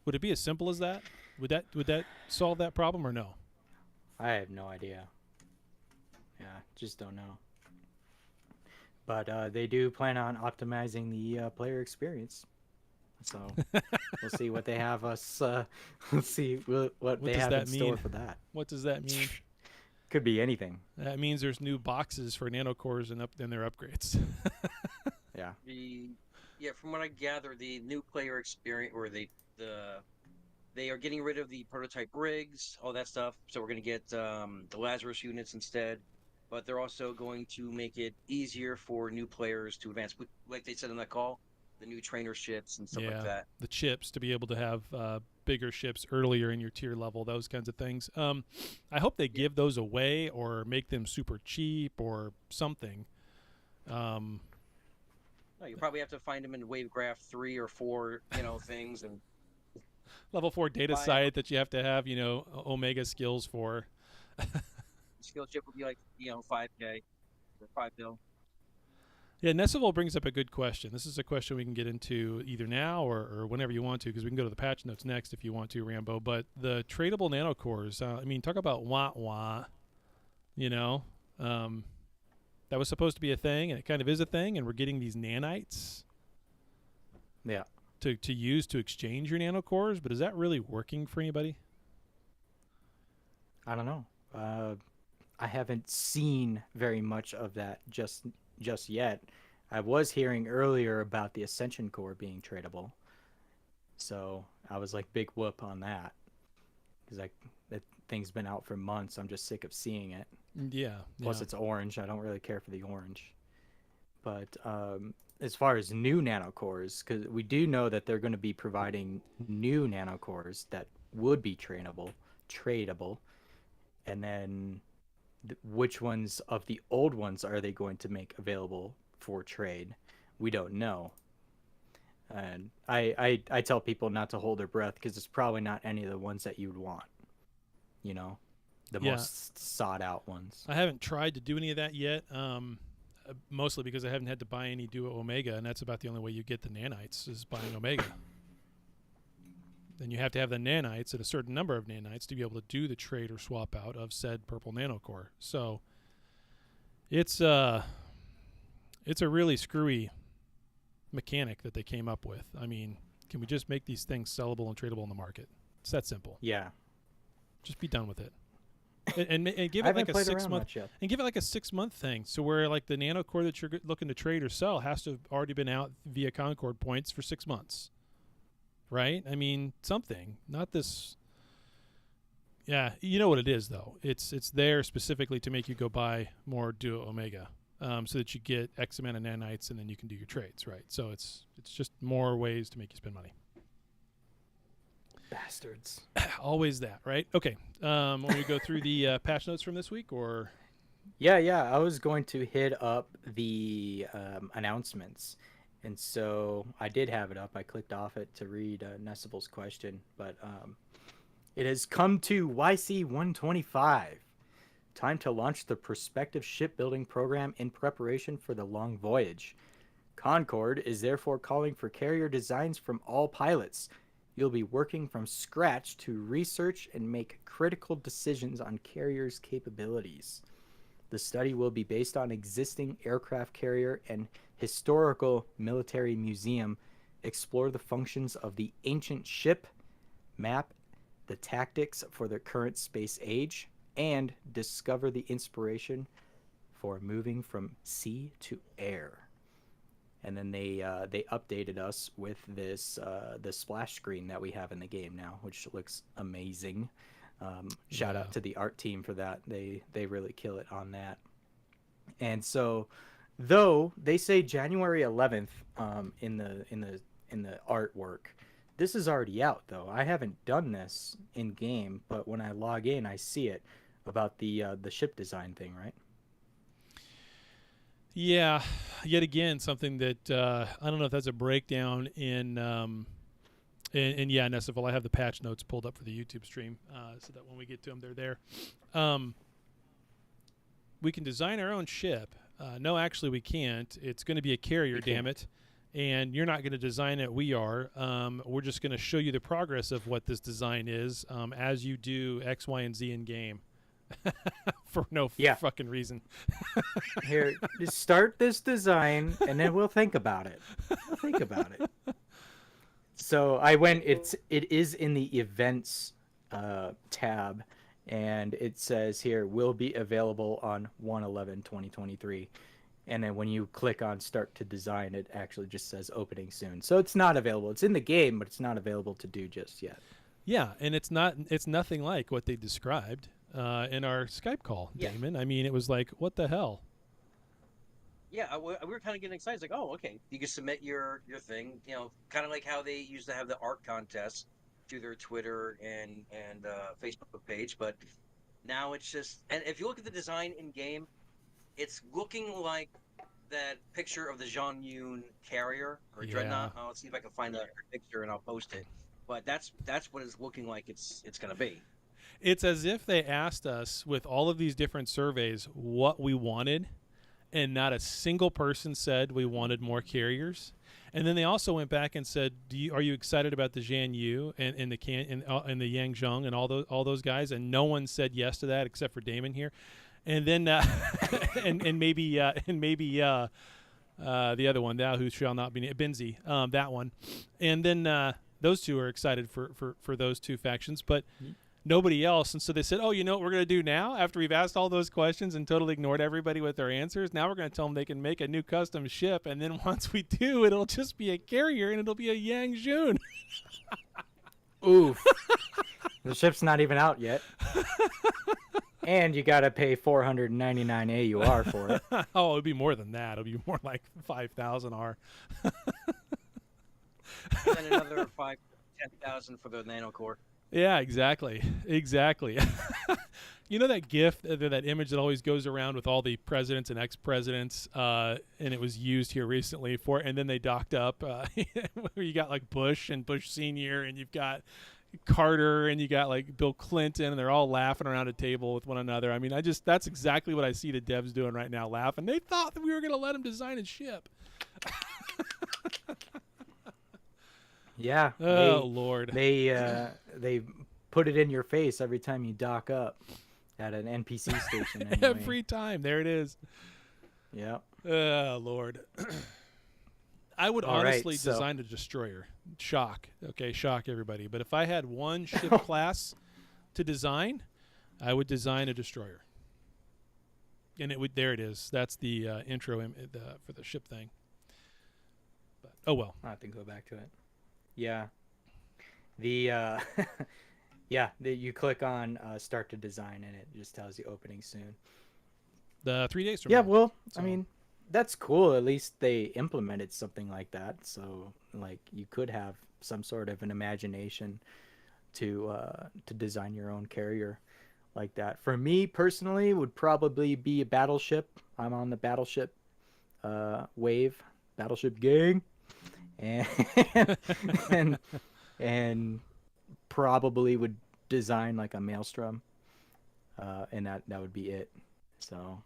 Speaker 2: Would it be as simple as that? Would that solve that problem or no?
Speaker 1: I have no idea. Yeah, just don't know. But they do plan on optimizing the player experience. So we'll see what they have us. We'll see what they
Speaker 2: does
Speaker 1: have
Speaker 2: that
Speaker 1: in store
Speaker 2: mean?
Speaker 1: for that.
Speaker 2: What does that mean?
Speaker 1: Could be anything.
Speaker 2: That means there's new boxes for nanocores and their upgrades.
Speaker 1: Yeah.
Speaker 3: From what I gather, the new player experience, or they are getting rid of the prototype rigs, all that stuff. So we're going to get the Lazarus units instead. But they're also going to make it easier for new players to advance, like they said in that call, the new trainer ships and stuff like that.
Speaker 2: The chips to be able to have bigger ships earlier in your tier level, those kinds of things. I hope they give those away or make them super cheap or something.
Speaker 3: No, you probably have to find them in Wavegraph 3 or 4, things, and
Speaker 2: level 4 data site that you have to have, Omega skills for.
Speaker 3: skill chip would be like, $5K or $5 mil.
Speaker 2: Yeah, Nessival brings up a good question. This is a question we can get into either now or whenever you want to, because we can go to the patch notes next if you want to, Rambo. But the tradable nanocores, talk about wah-wah, that was supposed to be a thing, and it kind of is a thing, and we're getting these nanites to use to exchange your nanocores, but is that really working for anybody?
Speaker 1: I don't know. I haven't seen very much of that just yet. I was hearing earlier about the Ascension core being tradable, so I was like, big whoop on that, because that thing's been out for months. I'm just sick of seeing it.
Speaker 2: Yeah.
Speaker 1: Plus it's orange. I don't really care for the orange. But as far as new nanocores, because we do know that they're going to be providing new nanocores that would be tradable, and then which ones of the old ones are they going to make available for trade? We don't know. And I tell people not to hold their breath, because it's probably not any of the ones that you would want. The most sought out ones.
Speaker 2: I haven't tried to do any of that yet, mostly because I haven't had to buy any Duo Omega, and that's about the only way you get the nanites is buying Omega. Then you have to have the nanites at a certain number of nanites to be able to do the trade or swap out of said purple nanocore. So it's a really screwy mechanic that they came up with. I mean, can we just make these things sellable and tradable in the market? It's that simple.
Speaker 1: Yeah.
Speaker 2: Just be done with it. And give it like a 6 month, and give it like a 6 month thing. So where like the nanocore that you're looking to trade or sell has to have already been out via Concord points for 6 months. Right? I mean, something, not this. Yeah, you know what it is though. It's there specifically to make you go buy more Duo Omega, so that you get X amount of nanites, and then you can do your trades. Right? So it's just more ways to make you spend money.
Speaker 1: Bastards.
Speaker 2: Always that, right? Okay. Want to go through the patch notes from this week, or?
Speaker 1: Yeah. I was going to hit up the announcements. And so I did have it up. I clicked off it to read Nessival's question, but it has come to YC 125. Time to launch the prospective shipbuilding program in preparation for the long voyage. Concord is therefore calling for carrier designs from all pilots. You'll be working from scratch to research and make critical decisions on carriers' capabilities. The study will be based on existing aircraft carrier and historical military museum, explore the functions of the ancient ship, map the tactics for the current space age, and discover the inspiration for moving from sea to air. And then they updated us with this the splash screen that we have in the game now, which looks amazing. Shout out to the art team for that. They really kill it on that. And so, though they say January 11th in the artwork, this is already out though. I haven't done this in game, but when I log in, I see it about the ship design thing, right?
Speaker 2: Yeah, yet again, something that I don't know if that's a breakdown in yeah, Nessiful, I have the patch notes pulled up for the YouTube stream so that when we get to them, they're there. We can design our own ship. No, actually, we can't. It's going to be a carrier, damn it. And you're not going to design it. We are. We're just going to show you the progress of what this design is as you do X, Y, and Z in game. For no fucking reason.
Speaker 1: Here, just start this design, and then we'll think about it. We'll think about it. So I went. It is in the events tab, and it says here will be available on 1/11/2023. And then when you click on start to design, it actually just says opening soon. So it's not available. It's in the game, but it's not available to do just yet.
Speaker 2: Yeah, and it's nothing like what they described in our Skype call, Damon. I mean, it was like, what the hell?
Speaker 3: Yeah, we were kind of getting excited. It's like, oh, okay, you can submit your thing. You know, kind of like how they used to have the art contest through their Twitter and Facebook page. But now it's just, and if you look at the design in game, it's looking like that picture of the Jean Yun carrier or Dreadnought. I'll see if I can find that picture and I'll post it. But that's what it's looking like it's going to be.
Speaker 2: It's as if they asked us with all of these different surveys what we wanted, and not a single person said we wanted more carriers. And then they also went back and said, are you excited about the Jian Yu and the Yang Zheng and all those guys? And no one said yes to that except for Damon here. And then and maybe the other one, thou who shall not be named, Binzi, that one. And then those two are excited for those two factions, but nobody else. And so they said, oh, you know what we're going to do now? After we've asked all those questions and totally ignored everybody with their answers, now we're going to tell them they can make a new custom ship. And then once we do, it'll just be a carrier and it'll be a Yang Jun.
Speaker 1: Oof. The ship's not even out yet. And you got to pay 499 AUR for it.
Speaker 2: Oh, it'd be more than that. It'll be more like 5,000 R.
Speaker 3: And then another 10,000 for the nano core.
Speaker 2: Yeah, exactly. You know that GIF, that image that always goes around with all the presidents and ex-presidents, and it was used here recently and then they docked up. Where you got like Bush and Bush Senior, and you've got Carter, and you got like Bill Clinton, and they're all laughing around a table with one another. I mean, that's exactly what I see the devs doing right now, laughing. They thought that we were going to let them design a ship.
Speaker 1: Yeah.
Speaker 2: Oh, Lord.
Speaker 1: They put it in your face every time you dock up at an NPC station. Anyway.
Speaker 2: Every time. There it is.
Speaker 1: Yeah.
Speaker 2: Oh, Lord. I would honestly design a destroyer. Shock everybody. But if I had one ship class to design, I would design a destroyer. And there it is. That's the intro for the ship thing. But, oh, well.
Speaker 1: I'll have to go back to it. Yeah. You click on start to design and it just tells you opening soon.
Speaker 2: 3 days from
Speaker 1: now.
Speaker 2: Yeah,
Speaker 1: well, so. I mean, that's cool. At least they implemented something like that. So, like, you could have some sort of an imagination to design your own carrier like that. For me personally, would probably be a battleship. I'm on the battleship wave, battleship gang. And probably would design like a Maelstrom, and that would be it. So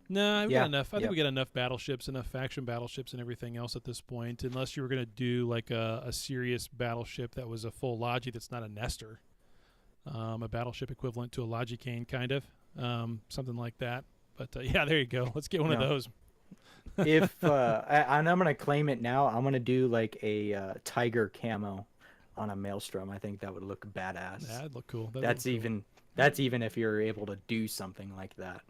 Speaker 2: no, we got enough. I think we got enough battleships, enough faction battleships, and everything else at this point. Unless you were going to do like a serious battleship that was a full Logi that's not a Nestor, a battleship equivalent to a Logicane, kind of something like that. But yeah, there you go. Let's get one of those.
Speaker 1: If I'm gonna claim it now, I'm gonna do like a tiger camo on a Maelstrom. I think that would look badass.
Speaker 2: That'd look cool.
Speaker 1: That's even if you're able to do something like that.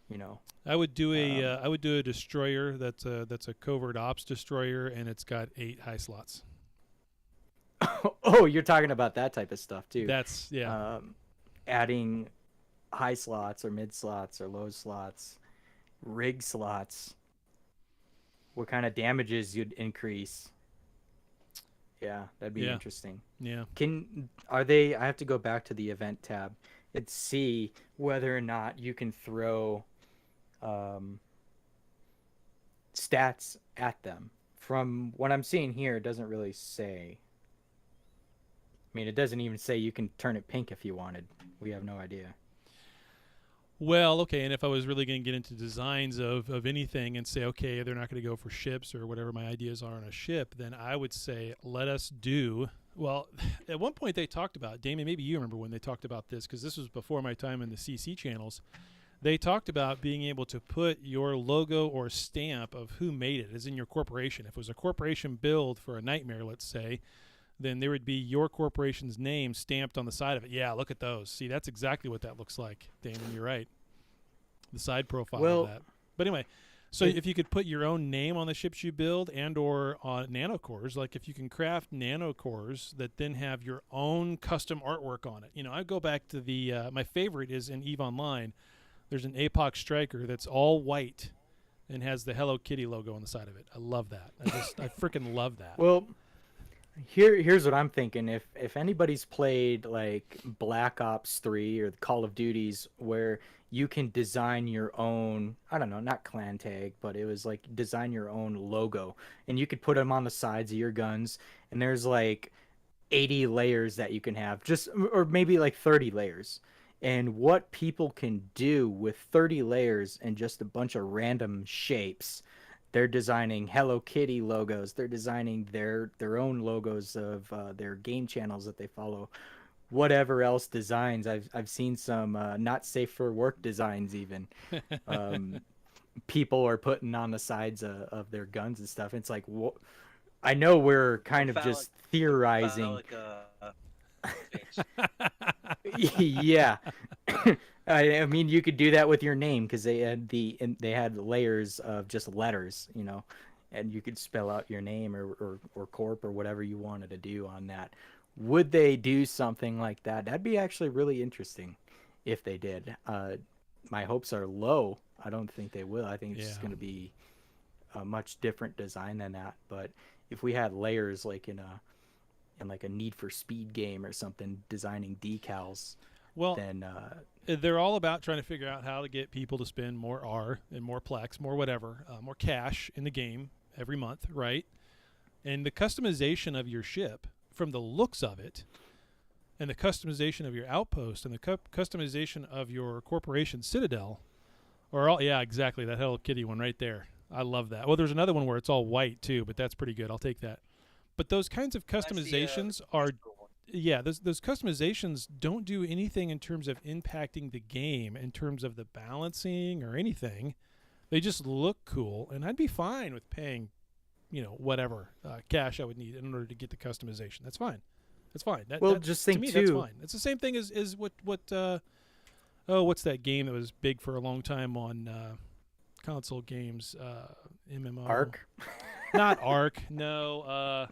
Speaker 1: You know.
Speaker 2: I would do a destroyer that's a covert ops destroyer, and it's got 8 high slots.
Speaker 1: Oh, you're talking about that type of stuff too.
Speaker 2: That's
Speaker 1: Adding high slots or mid slots or low slots, rig slots. What kind of damages you'd increase? Yeah, that'd be interesting.
Speaker 2: Yeah.
Speaker 1: I have to go back to the event tab and see whether or not you can throw stats at them. From what I'm seeing here, it doesn't really say. I mean, it doesn't even say you can turn it pink if you wanted. We have no idea.
Speaker 2: Well, okay, and if I was really going to get into designs of anything and say, okay, they're not going to go for ships or whatever my ideas are on a ship, then I would say let us do. Well, at one point they talked about, Damien, maybe you remember when they talked about this, because this was before my time in the CC channels. They talked about being able to put your logo or stamp of who made it, as in your corporation. If it was a corporation build for a Nightmare, let's say, then there would be your corporation's name stamped on the side of it. Yeah, look at those. See, that's exactly what that looks like, Damon. You're right. The side profile of that. But anyway, so if you could put your own name on the ships you build and or on nanocores, like if you can craft nanocores that then have your own custom artwork on it. You know, I go back to the my favorite is in EVE Online. There's an APOC striker that's all white and has the Hello Kitty logo on the side of it. I love that. I freaking love that.
Speaker 1: Well, here's what I'm thinking. If anybody's played like Black Ops 3 or the Call of Duties where you can design your own, I don't know, not clan tag, but it was like design your own logo and you could put them on the sides of your guns, and there's like 80 layers that you can have, or maybe like 30 layers. And what people can do with 30 layers and just a bunch of random shapes. They're designing Hello Kitty logos. They're designing their own logos of their game channels that they follow. Whatever else designs. I've seen some not safe for work designs even. People are putting on the sides of their guns and stuff. It's like, I know we're kind of just theorizing. Yeah. I mean, you could do that with your name because they had layers of just letters, you know, and you could spell out your name or corp or whatever you wanted to do on that. Would they do something like that? That'd be actually really interesting if they did. My hopes are low. I don't think they will. I think it's just going to be a much different design than that. But if we had layers like in like a Need for Speed game or something, designing decals,
Speaker 2: well,
Speaker 1: then
Speaker 2: they're all about trying to figure out how to get people to spend more R and more Plex, more whatever, more cash in the game every month, right? And the customization of your ship, from the looks of it, and the customization of your outpost, and the customization of your corporation citadel, are all, yeah, exactly, that Hello Kitty one right there. I love that. Well, there's another one where it's all white too, but that's pretty good. I'll take that. But those kinds of customizations are... Yeah, those customizations don't do anything in terms of impacting the game, in terms of the balancing or anything. They just look cool, and I'd be fine with paying, you know, whatever cash I would need in order to get the customization. That's fine. That's fine.
Speaker 1: Just think
Speaker 2: to me,
Speaker 1: too.
Speaker 2: that's fine. It's the same thing as what what's that game that was big for a long time on console games? MMO.
Speaker 1: Ark?
Speaker 2: Not Ark. No.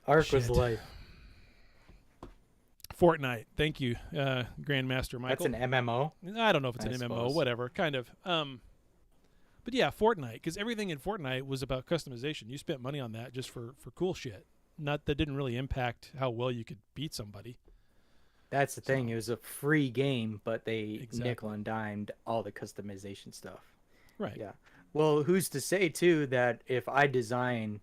Speaker 1: Ark was life.
Speaker 2: Fortnite. Thank you, Grandmaster Michael.
Speaker 1: That's an MMO?
Speaker 2: I don't know if it's an MMO,
Speaker 1: suppose.
Speaker 2: whatever, kind of. But yeah, Fortnite, because everything in Fortnite was about customization. You spent money on that just for cool shit. That didn't really impact how well you could beat somebody.
Speaker 1: That's the thing. It was a free game, but they
Speaker 2: Exactly.
Speaker 1: nickel and dimed all the customization stuff.
Speaker 2: Right.
Speaker 1: Yeah. Well, who's to say too that if I design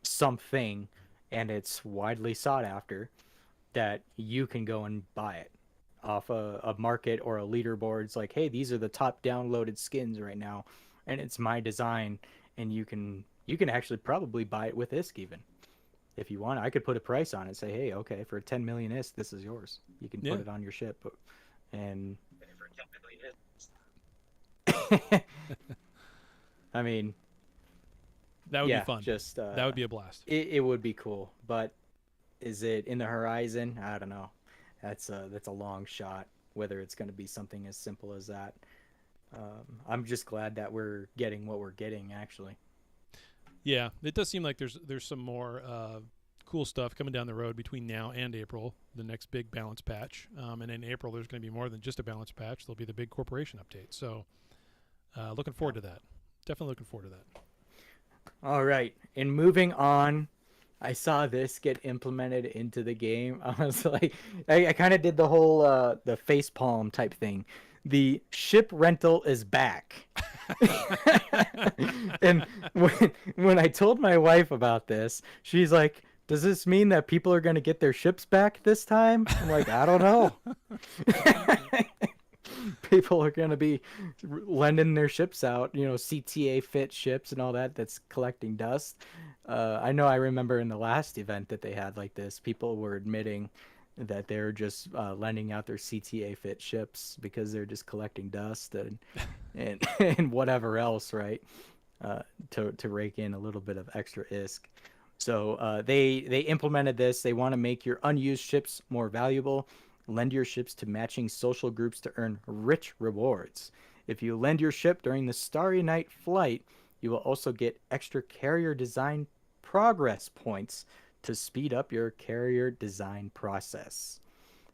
Speaker 1: something and it's widely sought after, that you can go and buy it off a market or a leaderboard. It's like, hey, these are the top downloaded skins right now, and it's my design, and you can actually probably buy it with ISK even. If you want, I could put a price on it. Say, hey, okay, for 10 million ISK, this is yours. You can put it on your ship, and I mean,
Speaker 2: That would
Speaker 1: yeah,
Speaker 2: be fun.
Speaker 1: Just
Speaker 2: That would be a blast.
Speaker 1: it would be cool, but is it in the horizon? I don't know. That's a long shot. Whether it's going to be something as simple as that. I'm just glad that we're getting what we're getting. Actually,
Speaker 2: Yeah, it does seem like there's some more cool stuff coming down the road between now and April, the next big balance patch. And in April, there's going to be more than just a balance patch. There'll be the big corporation update. So looking forward to that. Definitely looking forward to that.
Speaker 1: all right. And moving on, I saw this get implemented into the game. I was like, I kind of did the whole the face palm type thing. The ship rental is back. And when I told my wife about this, she's like, does this mean that people are going to get their ships back this time? I'm like, I don't know. People are going to be lending their ships out, CTA fit ships and all that that's collecting dust. I know I remember in the last event that they had like this, people were admitting that they're just lending out their CTA fit ships because they're just collecting dust and whatever else, right? To rake in a little bit of extra ISK. So they implemented this. They want to make your unused ships more valuable. Lend your ships to matching social groups to earn rich rewards. If you lend your ship during the Starry Night flight, you will also get extra carrier design progress points to speed up your carrier design process.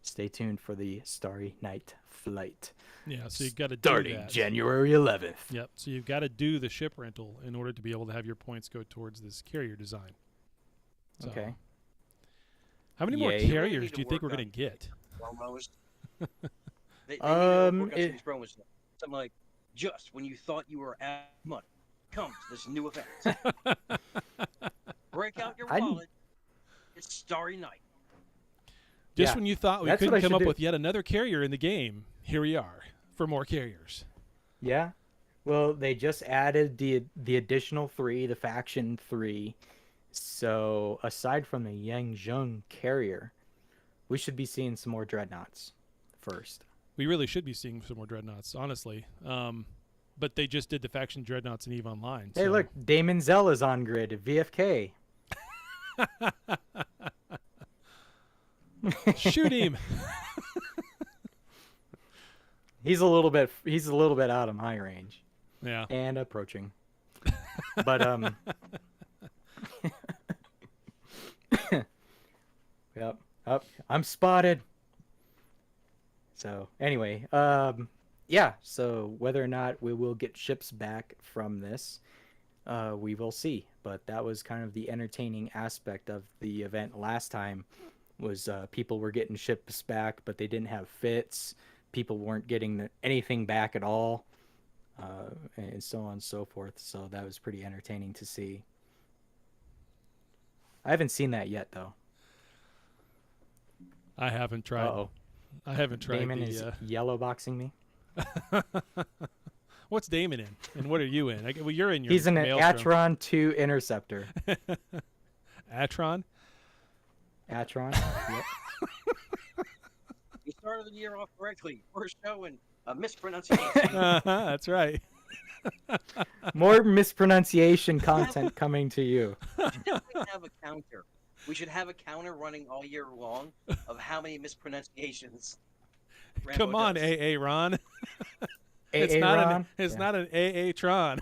Speaker 1: Stay tuned for the Starry Night flight.
Speaker 2: Yeah, so you've got to do
Speaker 1: Starting
Speaker 2: that.
Speaker 1: January 11th.
Speaker 2: Yep. So you've got to do the ship rental in order to be able to have your points go towards this carrier design. So,
Speaker 1: Okay.
Speaker 2: How many more
Speaker 1: Yay. You
Speaker 3: really
Speaker 2: carriers
Speaker 3: need
Speaker 2: do you
Speaker 3: to
Speaker 2: think we're
Speaker 3: work
Speaker 2: going to get?
Speaker 3: Promos. They need to work on
Speaker 1: it-
Speaker 3: these promos. Something like, just when you thought you were out of money, comes this new event. Break out your
Speaker 1: I-
Speaker 3: wallet. It's Starry Night.
Speaker 2: Just
Speaker 1: Yeah,
Speaker 2: when you thought we
Speaker 1: that's what
Speaker 2: couldn't
Speaker 1: I
Speaker 2: come
Speaker 1: should
Speaker 2: up
Speaker 1: do.
Speaker 2: with yet another carrier in the game, here we are for more carriers.
Speaker 1: Yeah. Well, they just added the additional 3, the faction 3. So aside from the Yangzheng carrier, we should be seeing some more dreadnoughts first.
Speaker 2: We really should be seeing some more dreadnoughts, honestly. But they just did the faction dreadnoughts in EVE Online.
Speaker 1: Hey,
Speaker 2: so-
Speaker 1: look, Damon Zell is on grid. VFK.
Speaker 2: Shoot him.
Speaker 1: He's a little bit out of my range
Speaker 2: Yeah.
Speaker 1: and approaching. But yep. Up. I'm spotted. So anyway, yeah. So whether or not we will get ships back from this, we will see. But that was kind of the entertaining aspect of the event last time. Was people were getting ships back, but they didn't have fits. People weren't getting anything back at all, and so on and so forth. So that was pretty entertaining to see. I haven't seen that yet, though.
Speaker 2: I haven't tried.
Speaker 1: Uh-oh.
Speaker 2: I haven't tried
Speaker 1: Damon
Speaker 2: the,
Speaker 1: is yellow boxing me.
Speaker 2: What's Damon in? And what are you in? Well, you're in your
Speaker 1: He's in an
Speaker 2: Maelstrom.
Speaker 1: Atron 2 Interceptor.
Speaker 2: Atron?
Speaker 1: Atron? Yep.
Speaker 3: You started the year off correctly. First show and a mispronunciation.
Speaker 2: That's right.
Speaker 1: More mispronunciation content coming to you.
Speaker 3: We should definitely have a counter. We should have a counter running all year long of how many mispronunciations. Rambo
Speaker 2: Come on,
Speaker 3: does.
Speaker 2: AA Ron. It's
Speaker 1: AA
Speaker 2: not
Speaker 1: Ron?
Speaker 2: an it's
Speaker 1: Yeah.
Speaker 2: not an AA Tron.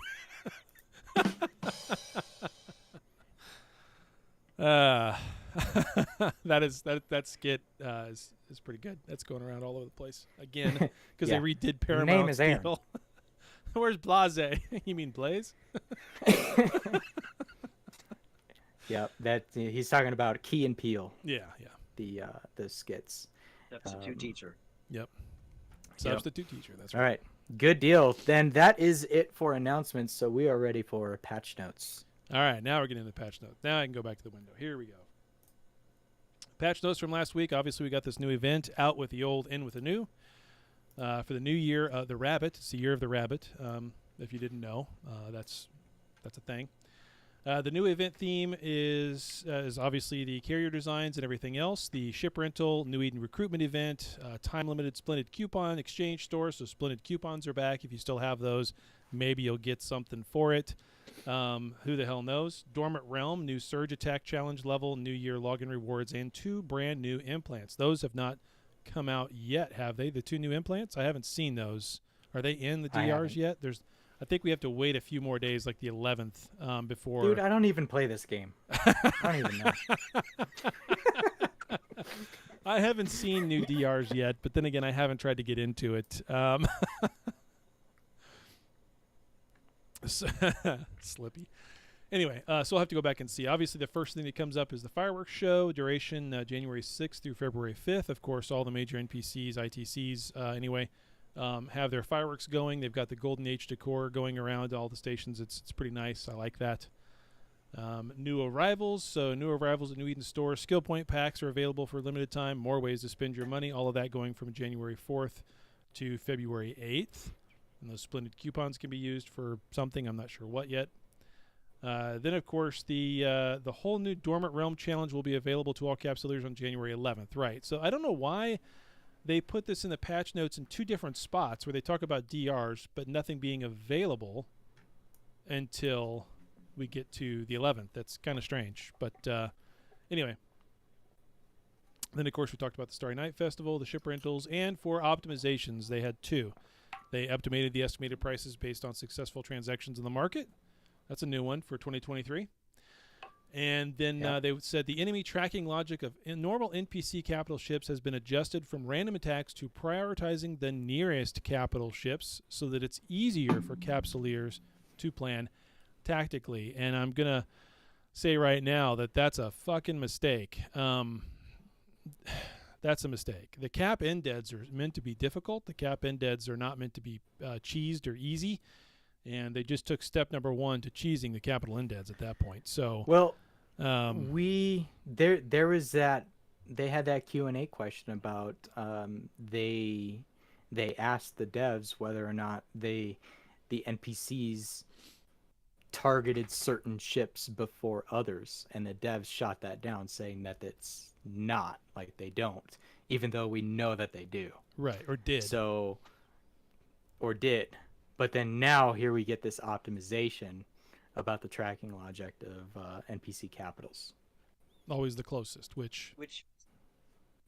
Speaker 2: that skit is pretty good. That's going around all over the place again because
Speaker 1: Yeah.
Speaker 2: they redid
Speaker 1: Your
Speaker 2: Paramount.
Speaker 1: name is Aaron.
Speaker 2: Steel. Where's Blase? You mean Blaze?
Speaker 1: Yep, that he's talking about Key and Peele,
Speaker 2: Yeah, yeah.
Speaker 1: the skits.
Speaker 3: Substitute teacher.
Speaker 2: Yep. Substitute teacher. That's
Speaker 1: All
Speaker 2: right.
Speaker 1: right, good deal. Then that is it for announcements. So we are ready for patch notes.
Speaker 2: All right, now we're getting into patch notes. Now I can go back to the window. Here we go. Patch notes from last week. Obviously, we got this new event, out with the old, in with the new. For the new year, the rabbit. It's the year of the rabbit. If you didn't know, that's a thing. The new event theme is obviously the carrier designs and everything else. The ship rental, New Eden recruitment event, time-limited Splendid coupon exchange store. So Splendid coupons are back. If you still have those, maybe you'll get something for it. Who the hell knows? Dormant Realm, new Surge Attack Challenge level, New Year login rewards, and 2 brand new implants. Those have not come out yet, have they? The 2 new implants? I haven't seen those. Are they in the
Speaker 1: I
Speaker 2: DRs
Speaker 1: haven't.
Speaker 2: yet? I think we have to wait a few more days, like the 11th, before.
Speaker 1: Dude, I don't even play this game. I don't even know.
Speaker 2: I haven't seen new DRs yet, but then again, I haven't tried to get into it. Slippy. Anyway, so I'll have to go back and see. Obviously, the first thing that comes up is the fireworks show, duration January 6th through February 5th. Of course, all the major NPCs, ITCs, have their fireworks going. They've got the Golden Age decor going around all the stations. It's pretty nice. I like that. New arrivals. So new arrivals at New Eden Store. Skill point packs are available for a limited time. More ways to spend your money. All of that going from January 4th to February 8th. And those splendid coupons can be used for something. I'm not sure what yet. Then, of course, the whole new Dormant Realm Challenge will be available to all Capsuleers on January 11th. Right. So I don't know why they put this in the patch notes in 2 different spots where they talk about DRs, but nothing being available until we get to the 11th. That's kind of strange. But anyway. Then, of course, we talked about the Starry Night Festival, the ship rentals, and for optimizations, they had 2. They estimated the estimated prices based on successful transactions in the market. That's a new one for 2023. And then they said the enemy tracking logic of normal NPC capital ships has been adjusted from random attacks to prioritizing the nearest capital ships so that it's easier for Capsuleers to plan tactically. And I'm going to say right now that that's a fucking mistake. That's a mistake. The cap end deads are meant to be difficult. The cap end deads are not meant to be cheesed or easy. And they just took step number 1 to cheesing the capital end deads at that point. So,
Speaker 1: Well, there was that, they had that Q&A question about they asked the devs whether or not the NPCs targeted certain ships before others, and the devs shot that down, saying that it's not, like they don't, even though we know that they do.
Speaker 2: right, or did.
Speaker 1: So, or did. But then now here we get this optimization about the tracking logic of NPC capitals.
Speaker 2: Always the closest, which
Speaker 3: Which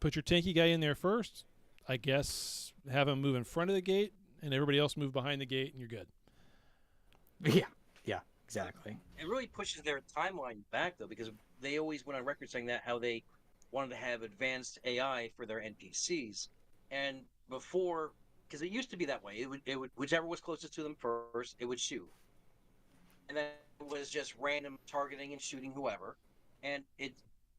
Speaker 2: put your tanky guy in there first. I guess have him move in front of the gate and everybody else move behind the gate and you're good.
Speaker 1: Yeah, exactly.
Speaker 3: it really pushes their timeline back though, because they always went on record saying that how they wanted to have advanced AI for their NPCs, and before, because it used to be that way, it would whichever was closest to them first, it would shoot, and then it was just random targeting and shooting whoever, and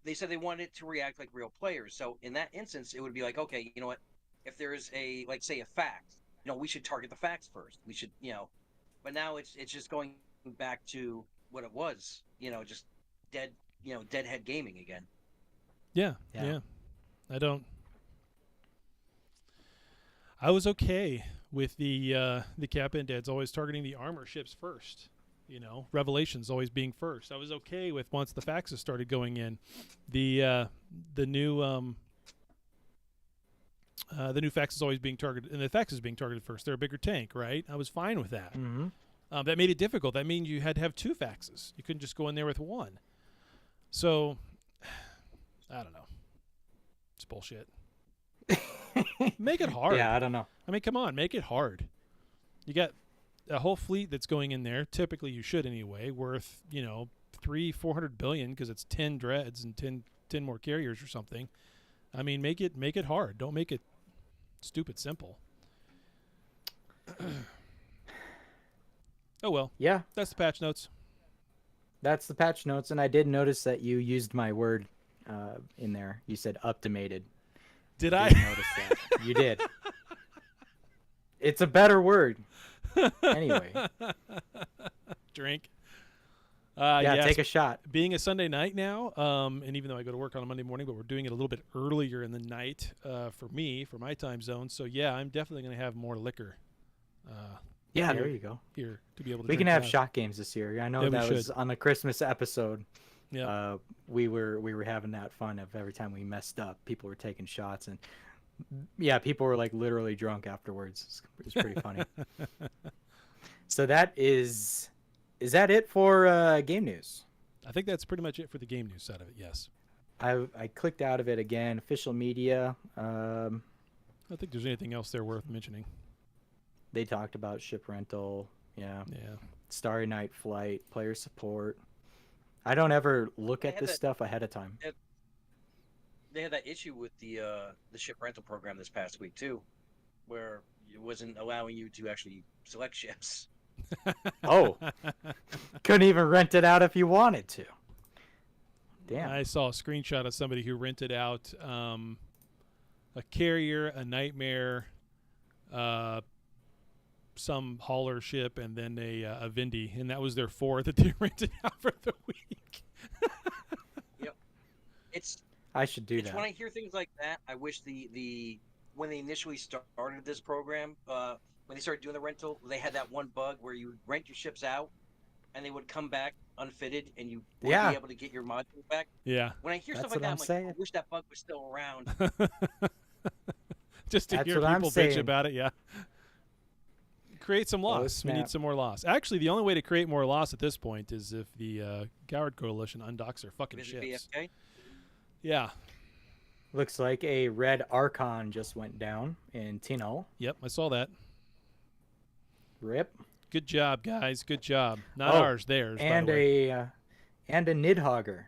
Speaker 3: they said they wanted it to react like real players. So in that instance, it would be like, okay, you know what, if there's a, like, say a fact, we should target the facts first. We should, but now it's just going back to what it was, just deadhead gaming again.
Speaker 2: Yeah. I was okay with the cap end deads always targeting the armor ships first. Revelations always being first. I was okay with once the faxes started going in. The new fax is always being targeted, and the fax is being targeted first. They're a bigger tank, right? I was fine with that.
Speaker 1: Mm-hmm.
Speaker 2: That made it difficult. That means you had to have 2 faxes. You couldn't just go in there with 1. So, I don't know. It's bullshit. Make it hard.
Speaker 1: Yeah, I don't know.
Speaker 2: I mean, come on, make it hard. You got a whole fleet that's going in there. Typically, you should anyway, worth, 300-400 billion because it's 10 dreads and 10 more carriers or something. I mean, make it hard. Don't make it stupid simple. Oh well.
Speaker 1: Yeah,
Speaker 2: That's the patch notes.
Speaker 1: that's the patch notes, and I did notice that you used my word in there. You said optimated.
Speaker 2: Did
Speaker 1: I
Speaker 2: I?
Speaker 1: didn't notice that. You did. It's a better word. Anyway.
Speaker 2: Drink.
Speaker 1: Yeah,
Speaker 2: yes,
Speaker 1: take a shot.
Speaker 2: being a Sunday night now, and even though I go to work on a Monday morning, but we're doing it a little bit earlier in the night for me, for my time zone. So yeah, I'm definitely going to have more liquor
Speaker 1: Yeah,
Speaker 2: here-
Speaker 1: there you go.
Speaker 2: here to be able to.
Speaker 1: We can
Speaker 2: drink
Speaker 1: have
Speaker 2: that.
Speaker 1: shot games this year. I know
Speaker 2: Yeah, we
Speaker 1: that was
Speaker 2: should.
Speaker 1: on the Christmas episode.
Speaker 2: Yeah.
Speaker 1: We were having that fun of every time we messed up, people were taking shots, and yeah, people were like literally drunk afterwards. It was pretty funny. So that is is that it for game news?
Speaker 2: I think that's pretty much it for the game news side of it. Yes.
Speaker 1: I clicked out of it again. Official media.
Speaker 2: I don't think there's anything else there worth mentioning.
Speaker 1: They talked about ship rental. Yeah.
Speaker 2: Yeah.
Speaker 1: Starry Night Flight, player support. I don't ever look at
Speaker 3: had
Speaker 1: this
Speaker 3: that-
Speaker 1: stuff ahead of time.
Speaker 3: They had that issue with the ship rental program this past week too, where it wasn't allowing you to actually select ships.
Speaker 1: Oh, couldn't even rent it out if you wanted to. Damn.
Speaker 2: I saw a screenshot of somebody who rented out a carrier, a nightmare, some hauler ship, and then a Vindy, and that was their 4 that they rented out for the week.
Speaker 3: It's
Speaker 1: I should do that.
Speaker 3: when I hear things like that, I wish the when they initially started this program, when they started doing the rental, they had that one bug where you rent your ships out, and they would come back unfitted, and you would
Speaker 1: Yeah.
Speaker 3: be able to get your modules back.
Speaker 2: Yeah.
Speaker 3: When I hear
Speaker 1: That's
Speaker 3: stuff like
Speaker 1: what I'm
Speaker 3: that, I'm
Speaker 1: saying.
Speaker 3: like, I wish that bug was still around.
Speaker 2: Just to
Speaker 1: That's
Speaker 2: hear
Speaker 1: what I'm
Speaker 2: people bitch
Speaker 1: saying.
Speaker 2: about it, yeah. Create some loss. We need
Speaker 1: snap.
Speaker 2: some more loss. Actually, the only way to create more loss at this point is if the Goward Coalition undocks their fucking
Speaker 3: Visit
Speaker 2: ships.
Speaker 3: BFK.
Speaker 2: Yeah.
Speaker 1: Looks like a red Archon just went down in Tino.
Speaker 2: Yep, I saw that.
Speaker 1: Rip.
Speaker 2: Good job, guys. Good job. Not
Speaker 1: Oh,
Speaker 2: ours, theirs.
Speaker 1: And
Speaker 2: by the way.
Speaker 1: and a Nidhogger.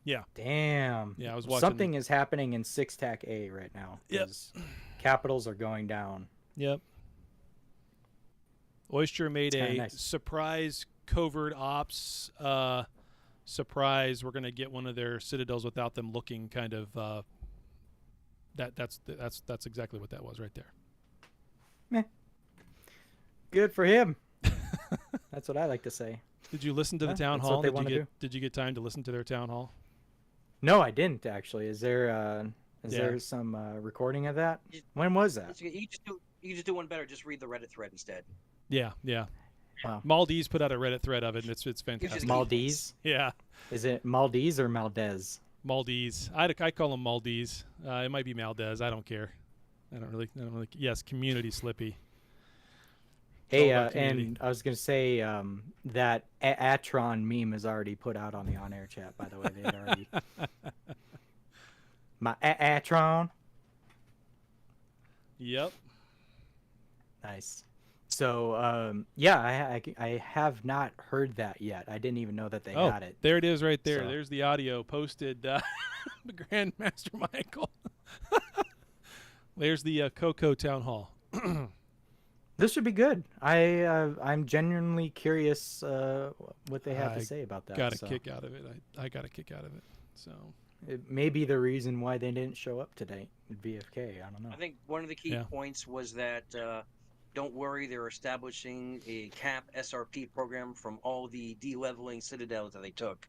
Speaker 2: Yeah.
Speaker 1: Damn.
Speaker 2: Yeah, I was watching.
Speaker 1: Something is happening in 6-TAC A right now.
Speaker 2: Yep.
Speaker 1: 'cause Capitals are going down.
Speaker 2: Yep. Oyster made
Speaker 1: It's
Speaker 2: a
Speaker 1: kinda nice.
Speaker 2: surprise covert ops surprise. We're gonna get one of their citadels without them looking. Kind of. That's exactly what that was right there.
Speaker 1: Good for him. That's what I like to say.
Speaker 2: Did you listen to the
Speaker 1: Yeah,
Speaker 2: town
Speaker 1: that's
Speaker 2: hall?
Speaker 1: what they
Speaker 2: Did you
Speaker 1: wanna
Speaker 2: get
Speaker 1: do.
Speaker 2: Did you get time to listen to their town hall?
Speaker 1: No, I didn't actually. Is there
Speaker 2: Yeah.
Speaker 1: there some recording of that?
Speaker 3: You-
Speaker 1: When was that?
Speaker 3: You can just do one better. Just read the Reddit thread instead.
Speaker 2: Yeah, yeah.
Speaker 1: Wow.
Speaker 2: Maldives put out a Reddit thread of it, and it's fantastic.
Speaker 3: just
Speaker 1: Maldives?
Speaker 2: Yeah,
Speaker 1: Is it Maldives or Maldez?
Speaker 2: Maldives. I call them Maldives. It might be Maldez. I don't care. I don't really. Yes, community Slippy.
Speaker 1: Hey,
Speaker 2: all about community.
Speaker 1: and I was gonna say that Atron meme is already put out on the on-air chat. By the way, they had already. My Atron.
Speaker 2: Yep.
Speaker 1: Nice. So yeah, I have not heard that yet. I didn't even know that they
Speaker 2: Oh,
Speaker 1: had it.
Speaker 2: there it is, right there.
Speaker 1: So-
Speaker 2: There's the audio posted. The Grandmaster Michael. There's the Coco Town Hall.
Speaker 1: This should be good. I'm genuinely curious what they have
Speaker 2: I
Speaker 1: to say about that.
Speaker 2: Got a
Speaker 1: so
Speaker 2: kick out of it. I got a kick out of it. So
Speaker 1: it may be the reason why they didn't show up today at VFK. I don't know.
Speaker 3: I think one of the key
Speaker 2: Yeah.
Speaker 3: points was that don't worry, they're establishing a cap SRP program from all the de-leveling citadels that they took.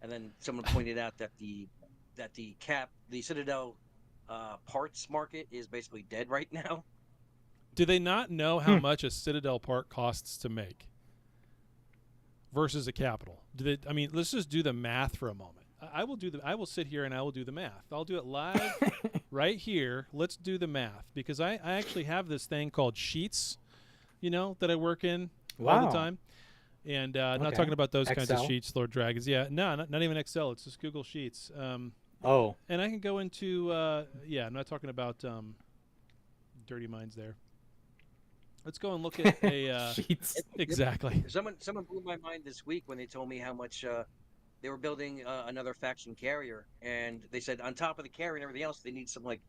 Speaker 3: And then someone pointed out that the citadel parts market is basically dead right now.
Speaker 2: do they not know how much a Citadel part costs to make versus a Capital? Do they? I mean, let's just do the math for a moment. I will sit here and I will do the math. I'll do it live right here. Let's do the math because I actually have this thing called Sheets, that I work in all
Speaker 1: Wow.
Speaker 2: the time. And not
Speaker 1: Okay.
Speaker 2: talking about those kinds of
Speaker 1: Excel?
Speaker 2: sheets, Lord Dragons. Yeah, no, not even Excel. It's just Google Sheets.
Speaker 1: Oh,
Speaker 2: And I can go into, I'm not talking about Dirty Minds there. Let's go and look at a,
Speaker 1: sheets.
Speaker 2: exactly.
Speaker 3: Someone blew my mind this week when they told me how much they were building another faction carrier, and they said on top of the carrier and everything else, they need some like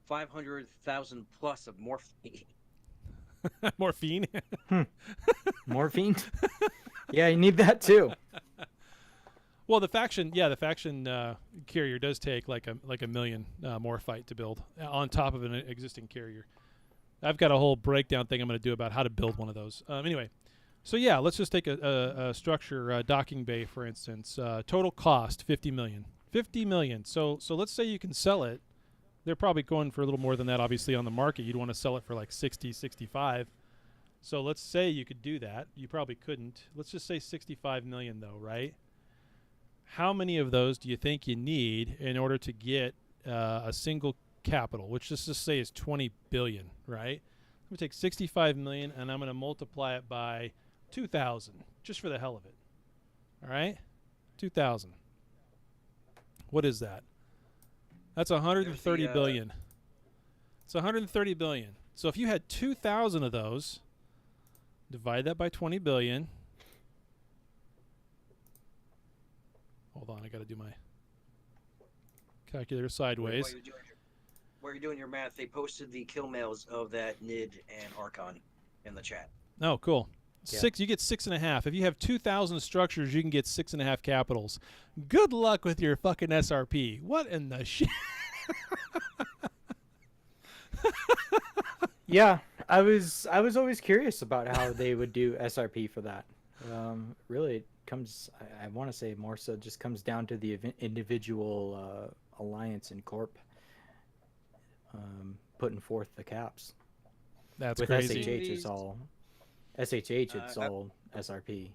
Speaker 3: 500,000 plus of morphine.
Speaker 2: Morphine.
Speaker 1: Morphine. Yeah, you need that too.
Speaker 2: Well, the faction carrier does take like a million more fight to build on top of an existing carrier. I've got a whole breakdown thing I'm going to do about how to build one of those. Anyway, so yeah, let's just take a structure, docking bay, for instance. Total cost $50 million. $50 million. So let's say you can sell it. They're probably going for a little more than that, obviously, on the market. You'd want to sell it for like 60, 65. So let's say you could do that. You probably couldn't. Let's just say 65 million, though, right? How many of those do you think you need in order to get a single capital, which let's just say is 20 billion, right? I'm going to take 65 million and I'm going to multiply it by 2,000, just for the hell of it. All right? 2,000. What is that? That's 130 billion. It's 130 billion. So if you had 2,000 of those, divide that by 20 billion. Hold on, I got to do my calculator sideways.
Speaker 3: While you're doing your math, they posted the kill mails of that Nid and Archon in the chat.
Speaker 2: Oh, cool.
Speaker 1: Yeah.
Speaker 2: You get 6.5. If you have 2,000 structures, you can get 6.5 capitals. Good luck with your fucking SRP. What in the shit?
Speaker 1: Yeah, I was always curious about how they would do SRP for that. Really, it comes. I want to say more so just comes down to the individual alliance and corp putting forth the caps.
Speaker 2: That's
Speaker 1: With
Speaker 2: crazy.
Speaker 1: SHH, it's all SHH. It's all SRP.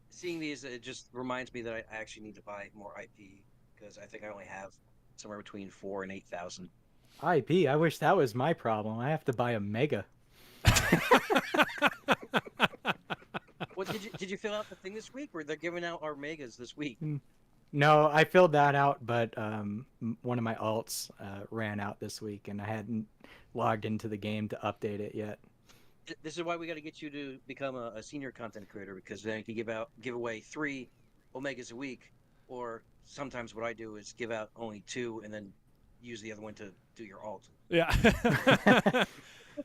Speaker 3: Seeing these, it just reminds me that I actually need to buy more IP because I think I only have somewhere between 4,000 and 8,000.
Speaker 1: IP. I wish that was my problem. I have to buy a mega.
Speaker 3: What did you fill out the thing this week? Where they're giving out our megas this week?
Speaker 1: No, I filled that out, but one of my alts ran out this week, and I hadn't logged into the game to update it yet.
Speaker 3: This is why we got to get you to become a senior content creator, because then you can give away 3 Omegas a week, or sometimes what I do is give out only 2 and then use the other one to do your alt.
Speaker 2: Yeah.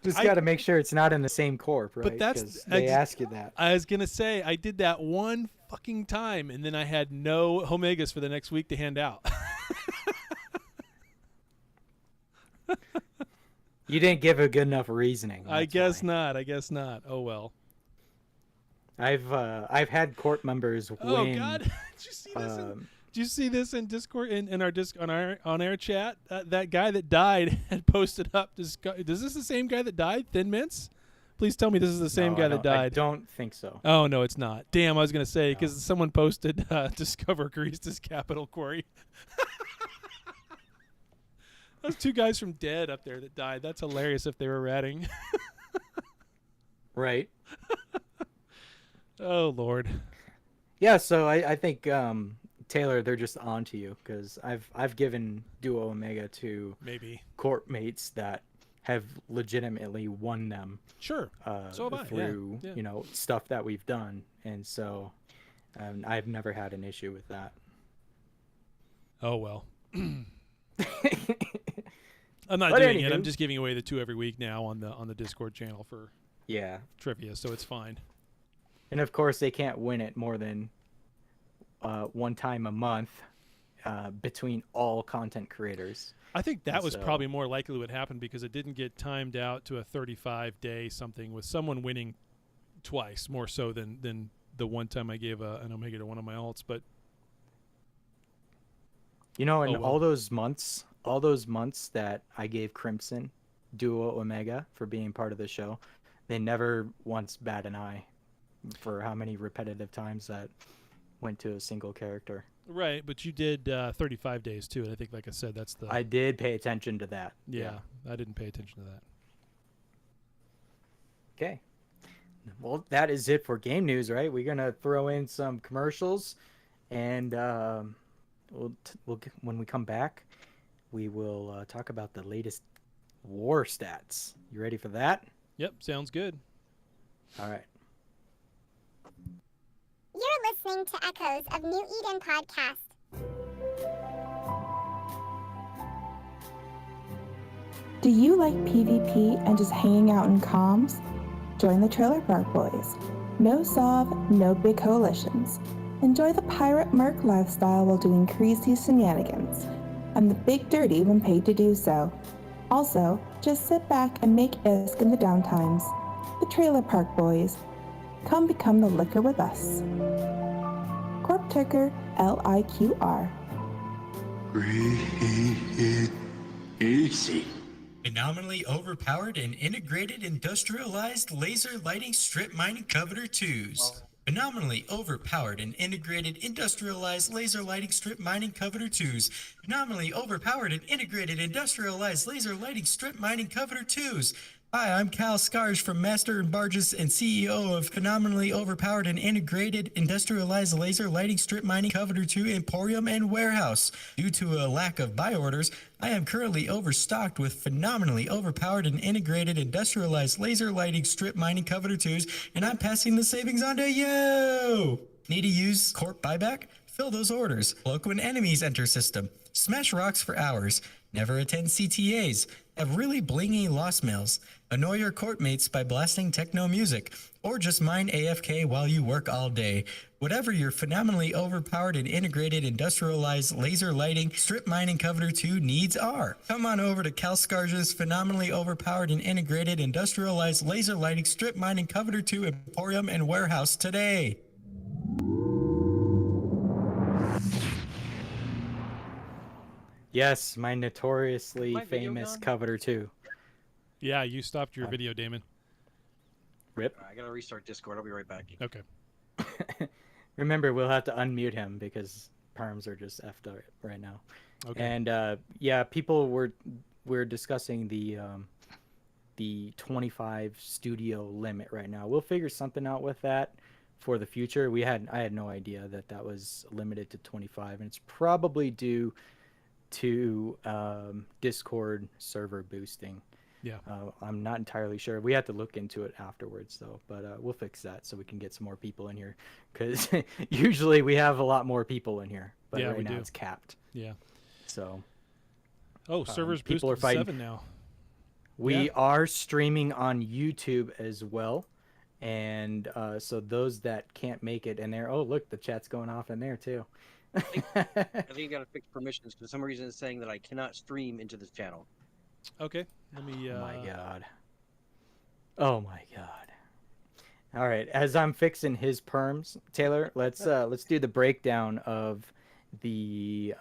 Speaker 1: Just got to make sure it's not in the same corp, right?
Speaker 2: But that's
Speaker 1: 'Cause they ask you that.
Speaker 2: I was gonna say I did that one fucking time, and then I had no Omegas for the next week to hand out.
Speaker 1: You didn't give a good enough reasoning.
Speaker 2: I
Speaker 1: that's
Speaker 2: guess
Speaker 1: why.
Speaker 2: not. I guess not. Oh well.
Speaker 1: I've had corp members win.
Speaker 2: Oh God! Did you see this? Did you see this in Discord in our on air chat? That guy that died had posted up. Is this the same guy that died? Thin Mints? Please tell me this is the same guy that died.
Speaker 1: I don't think so.
Speaker 2: Oh no, it's not. Damn, I was gonna say because someone posted discover Grease's capital quarry. Those 2 guys from Dead up there that died. That's hilarious if they were ratting.
Speaker 1: Right.
Speaker 2: Oh Lord.
Speaker 1: Yeah. So I think Taylor, they're just on to you because I've given Duo Omega to
Speaker 2: Maybe.
Speaker 1: corp mates that have legitimately won them.
Speaker 2: Sure. So have I.
Speaker 1: Through
Speaker 2: Yeah.
Speaker 1: Stuff that we've done, and so I've never had an issue with that.
Speaker 2: Oh well. I'm not
Speaker 1: But
Speaker 2: doing it.
Speaker 1: anywho.
Speaker 2: I'm just giving away the 2 every week now on the Discord channel for
Speaker 1: Yeah,
Speaker 2: trivia, so it's fine.
Speaker 1: and of course they can't win it more than one time a month between all content creators.
Speaker 2: I think that was
Speaker 1: So-
Speaker 2: probably more likely what happened because it didn't get timed out to a 35-day something with someone winning twice, more so than the one time I gave an Omega to one of my alts. But
Speaker 1: In
Speaker 2: Oh, well.
Speaker 1: all those months that I gave Crimson Duo Omega for being part of the show, they never once bat an eye for how many repetitive times that went to a single character.
Speaker 2: right, but you did 35 days too, and I think, like I said, that's the
Speaker 1: I did pay attention to that.
Speaker 2: yeah. I didn't pay attention to that.
Speaker 1: Okay. Well, that is it for game news, right? We're gonna throw in some commercials, and when we come back, we will talk about the latest war stats. You ready for that?
Speaker 2: Yep, sounds good.
Speaker 1: All right.
Speaker 6: You're listening to Echoes of New Eden Podcast.
Speaker 7: Do you like PvP and just hanging out in comms? Join the Trailer Park Boys. No SOV, no big coalitions. Enjoy the pirate merc lifestyle while doing crazy shenanigans. And the big dirty when paid to do so. Also, just sit back and make ISK in the downtimes. The Trailer Park Boys. Come become the liquor with us. Corp Ticker LIQR.
Speaker 8: Easy. Phenomenally overpowered and integrated industrialized laser lighting strip mining coveter 2s. Phenomenally overpowered and integrated industrialized laser lighting strip mining coveter 2s. Phenomenally overpowered and integrated industrialized laser lighting strip mining coveter 2s. Hi, I'm Cal Scarge from Master and Barges and CEO of phenomenally overpowered and integrated industrialized laser lighting strip mining Coveter 2 Emporium and Warehouse. Due to a lack of buy orders, I am currently overstocked with phenomenally overpowered and integrated industrialized laser lighting strip mining Coveter 2s, and I'm passing the savings on to you! Need to use Corp buyback? Fill those orders. Cloak when enemies enter system. Smash rocks for hours. Never attend CTAs. Have really blingy lost mails. Annoy your courtmates by blasting techno music. Or just mine AFK while you work all day. Whatever your phenomenally overpowered and integrated industrialized laser lighting strip mining Coveter 2 needs are. Come on over to CalScarge's phenomenally overpowered and integrated industrialized laser lighting strip mining Coveter 2 Emporium and Warehouse today.
Speaker 1: Yes, my notoriously
Speaker 3: My video
Speaker 1: famous
Speaker 3: gone?
Speaker 1: Coveter 2.
Speaker 2: Yeah, you stopped your video, Damon.
Speaker 1: Rip.
Speaker 3: I gotta restart Discord. I'll be right back.
Speaker 2: Okay.
Speaker 1: Remember, we'll have to unmute him because perms are just effed up right now.
Speaker 2: Okay.
Speaker 1: And yeah, people were discussing the 25 studio limit right now. We'll figure something out with that for the future. I had no idea that was limited to 25, and it's probably due to Discord server boosting.
Speaker 2: Yeah.
Speaker 1: I'm not entirely sure. We have to look into it afterwards, though. But we'll fix that so we can get some more people in here. Because usually we have a lot more people in here, but
Speaker 2: Yeah,
Speaker 1: right
Speaker 2: we
Speaker 1: now
Speaker 2: do.
Speaker 1: it's capped.
Speaker 2: Yeah.
Speaker 1: So
Speaker 2: Oh, servers
Speaker 1: people
Speaker 2: boosted
Speaker 1: are
Speaker 2: to
Speaker 1: fighting.
Speaker 2: 7 now.
Speaker 1: we
Speaker 2: Yeah.
Speaker 1: are streaming on YouTube as well. And so those that can't make it in there, oh, look, the chat's going off in there, too.
Speaker 3: I think you gotta fix permissions because for some reason it's saying that I cannot stream into this channel.
Speaker 2: Okay. Let me.
Speaker 1: Oh my god. Oh my god. All right, as I'm fixing his perms, Taylor, let's do the breakdown of the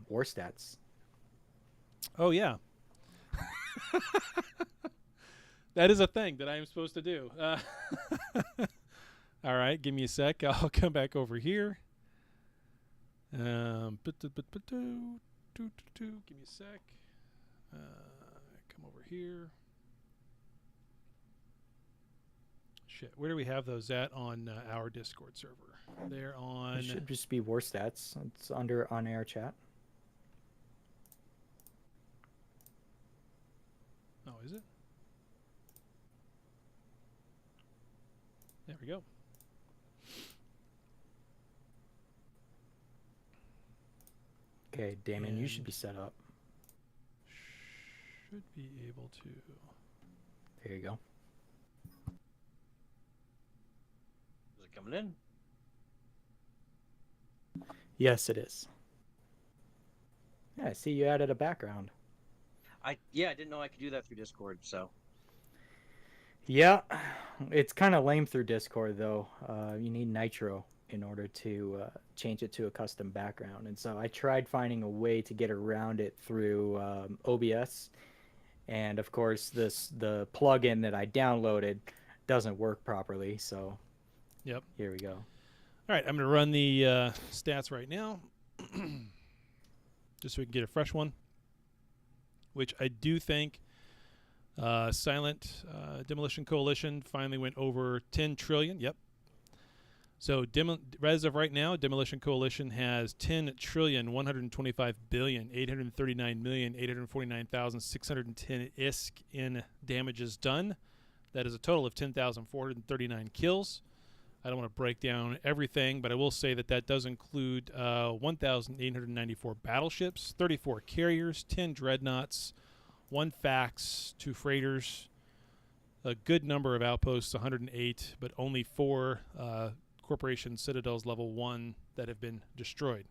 Speaker 1: war stats.
Speaker 2: Oh yeah. That is a thing that I am supposed to do. All right, give me a sec. I'll come back over here. Give me a sec. Come over here. Shit, where do we have those at on our Discord server? They're on.
Speaker 1: It should just be war stats. It's under on air chat.
Speaker 2: Oh, is it? There we go.
Speaker 1: Okay, Damon, you should
Speaker 2: And-
Speaker 1: be set up.
Speaker 2: Should be able to.
Speaker 1: There you go.
Speaker 3: Is it coming in?
Speaker 1: Yes, it is. Yeah, I see you added a background.
Speaker 3: I didn't know I could do that through Discord. So
Speaker 1: Yeah, it's kind of lame through Discord though. You need Nitro in order to change it to a custom background, and so I tried finding a way to get around it through OBS, and of course the plugin that I downloaded doesn't work properly. So
Speaker 2: Yep.
Speaker 1: here we go.
Speaker 2: All right, I'm going to run the stats right now, just so we can get a fresh one, which I do think Silent Demolition Coalition finally went over 10 trillion. Yep. So as of right now, Demolition Coalition has 10,125,839,849,610 ISK in damages done. That is a total of 10,439 kills. I don't want to break down everything, but I will say that does include 1,894 battleships, 34 carriers, 10 dreadnoughts, 1 fax, 2 freighters, a good number of outposts, 108, but only 4 Corporation Citadels level 1 that have been destroyed.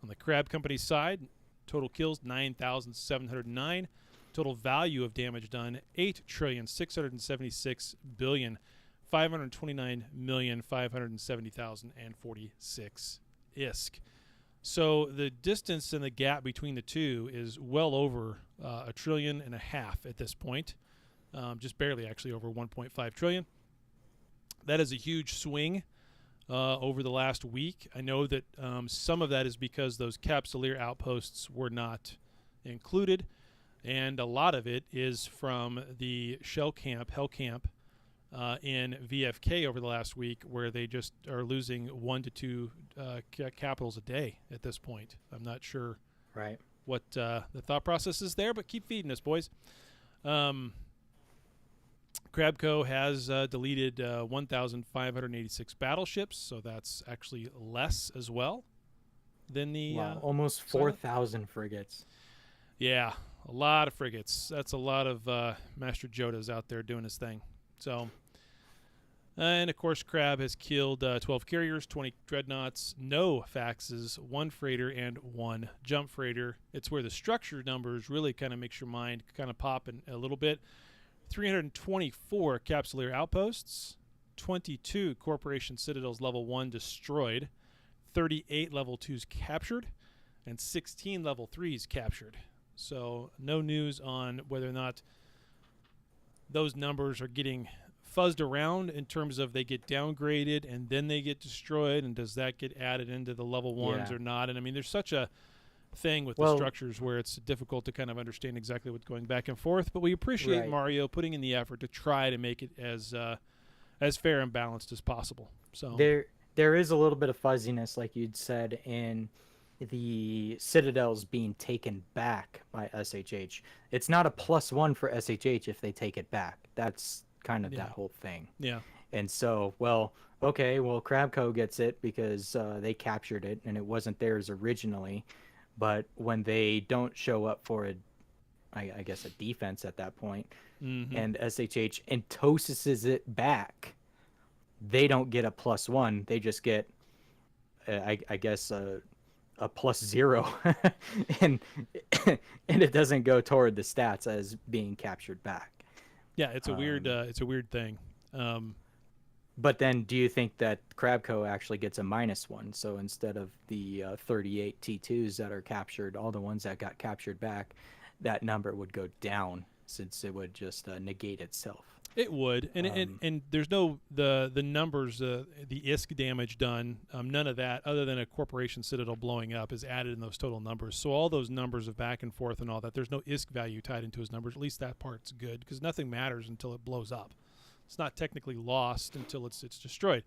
Speaker 2: On the Crab Company side, total kills 9,709. Total value of damage done 8,676,529,570,046 ISK. So the distance and the gap between the two is well over $1.5 trillion at this point, just barely actually over 1.5 trillion. That is a huge swing over the last week. I know that some of that is because those Capsuleer outposts were not included. and a lot of it is from the Hell Camp, in VFK over the last week, where they just are losing 1 to 2 capitals a day at this point. I'm not sure
Speaker 1: Right.
Speaker 2: what the thought process is there, but keep feeding us, boys. Crabco has deleted 1,586 battleships, so that's actually less as well than the
Speaker 1: Wow, almost
Speaker 2: sign up.
Speaker 1: 4,000 frigates.
Speaker 2: Yeah, a lot of frigates. That's a lot of Master Jodas out there doing his thing. So, and of course, Crab has killed 12 carriers, 20 dreadnoughts, no faxes, 1 freighter, and 1 jump freighter. It's where the structure numbers really kind of makes your mind kind of pop a little bit. 324 Capsuleer outposts, 22 Corporation Citadels level 1 destroyed, 38 level 2s captured, and 16 level 3s captured. So no news on whether or not those numbers are getting fuzzed around in terms of they get downgraded and then they get destroyed, and does that get added into the level 1s or not. And I mean, there's such a thing with the structures where it's difficult to kind of understand exactly what's going back and forth, but we appreciate Mario putting in the effort to try to make it as fair and balanced as possible. So
Speaker 1: there is a little bit of fuzziness, like you'd said, in the Citadels being taken back by SHH. It's not a +1 for SHH if they take it back. That's kind of that whole thing.
Speaker 2: Yeah.
Speaker 1: And so, Crabco gets it because they captured it and it wasn't theirs originally. But when they don't show up for I guess a defense at that point, and SHH entoses it back, they don't get a +1. They just get, I guess, a +0, and it doesn't go toward the stats as being captured back.
Speaker 2: Yeah, it's a weird thing.
Speaker 1: But then, do you think that Crabco actually gets a -1? So instead of the 38 T2s that are captured, all the ones that got captured back, that number would go down since it would just negate itself.
Speaker 2: It would, and there's no the numbers, the ISK damage done, none of that other than a Corporation Citadel blowing up is added in those total numbers. So all those numbers of back and forth and all that, there's no ISK value tied into his numbers. At least that part's good because nothing matters until it blows up. It's not technically lost until it's destroyed.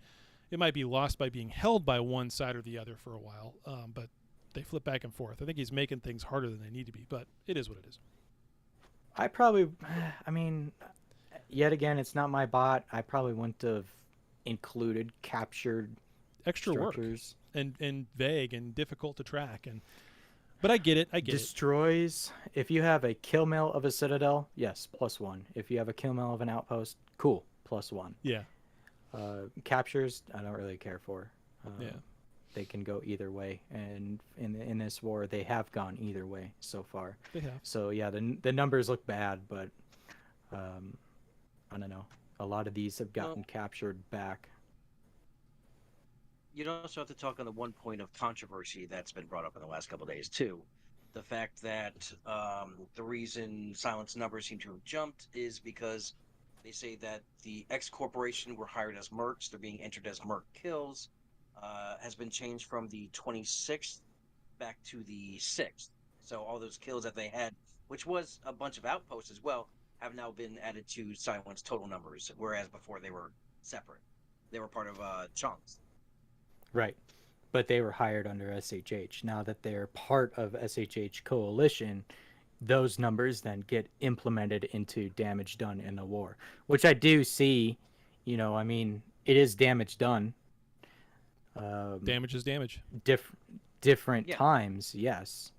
Speaker 2: It might be lost by being held by one side or the other for a while, but they flip back and forth. I think he's making things harder than they need to be, but it is what it is.
Speaker 1: Yet again, it's not my bot. I probably wouldn't have included captured
Speaker 2: extra
Speaker 1: structures.
Speaker 2: Work and vague and difficult to track. But I get it.
Speaker 1: Destroys. If you have a kill mail of a Citadel, yes, +1. If you have a kill mail of an outpost, cool, +1.
Speaker 2: Yeah.
Speaker 1: Captures, I don't really care for.
Speaker 2: Yeah.
Speaker 1: They can go either way, and in this war, they have gone either way so far.
Speaker 2: They have.
Speaker 1: So yeah, the numbers look bad, but I don't know. A lot of these have gotten captured back.
Speaker 3: You'd also have to talk on the one point of controversy that's been brought up in the last couple of days too. The fact that the reason Silence numbers seem to have jumped is because they say that the X Corporation were hired as mercs. They're being entered as merc kills. Has been changed from the 26th back to the 6th. So all those kills that they had, which was a bunch of outposts as well, have now been added to Silence total numbers, whereas before they were separate. They were part of chunks.
Speaker 1: Right. But they were hired under SHH. Now that they're part of SHH Coalition, those numbers then get implemented into damage done in the war, which I do see. It is damage done.
Speaker 2: Damage is damage.
Speaker 1: Different times, yes.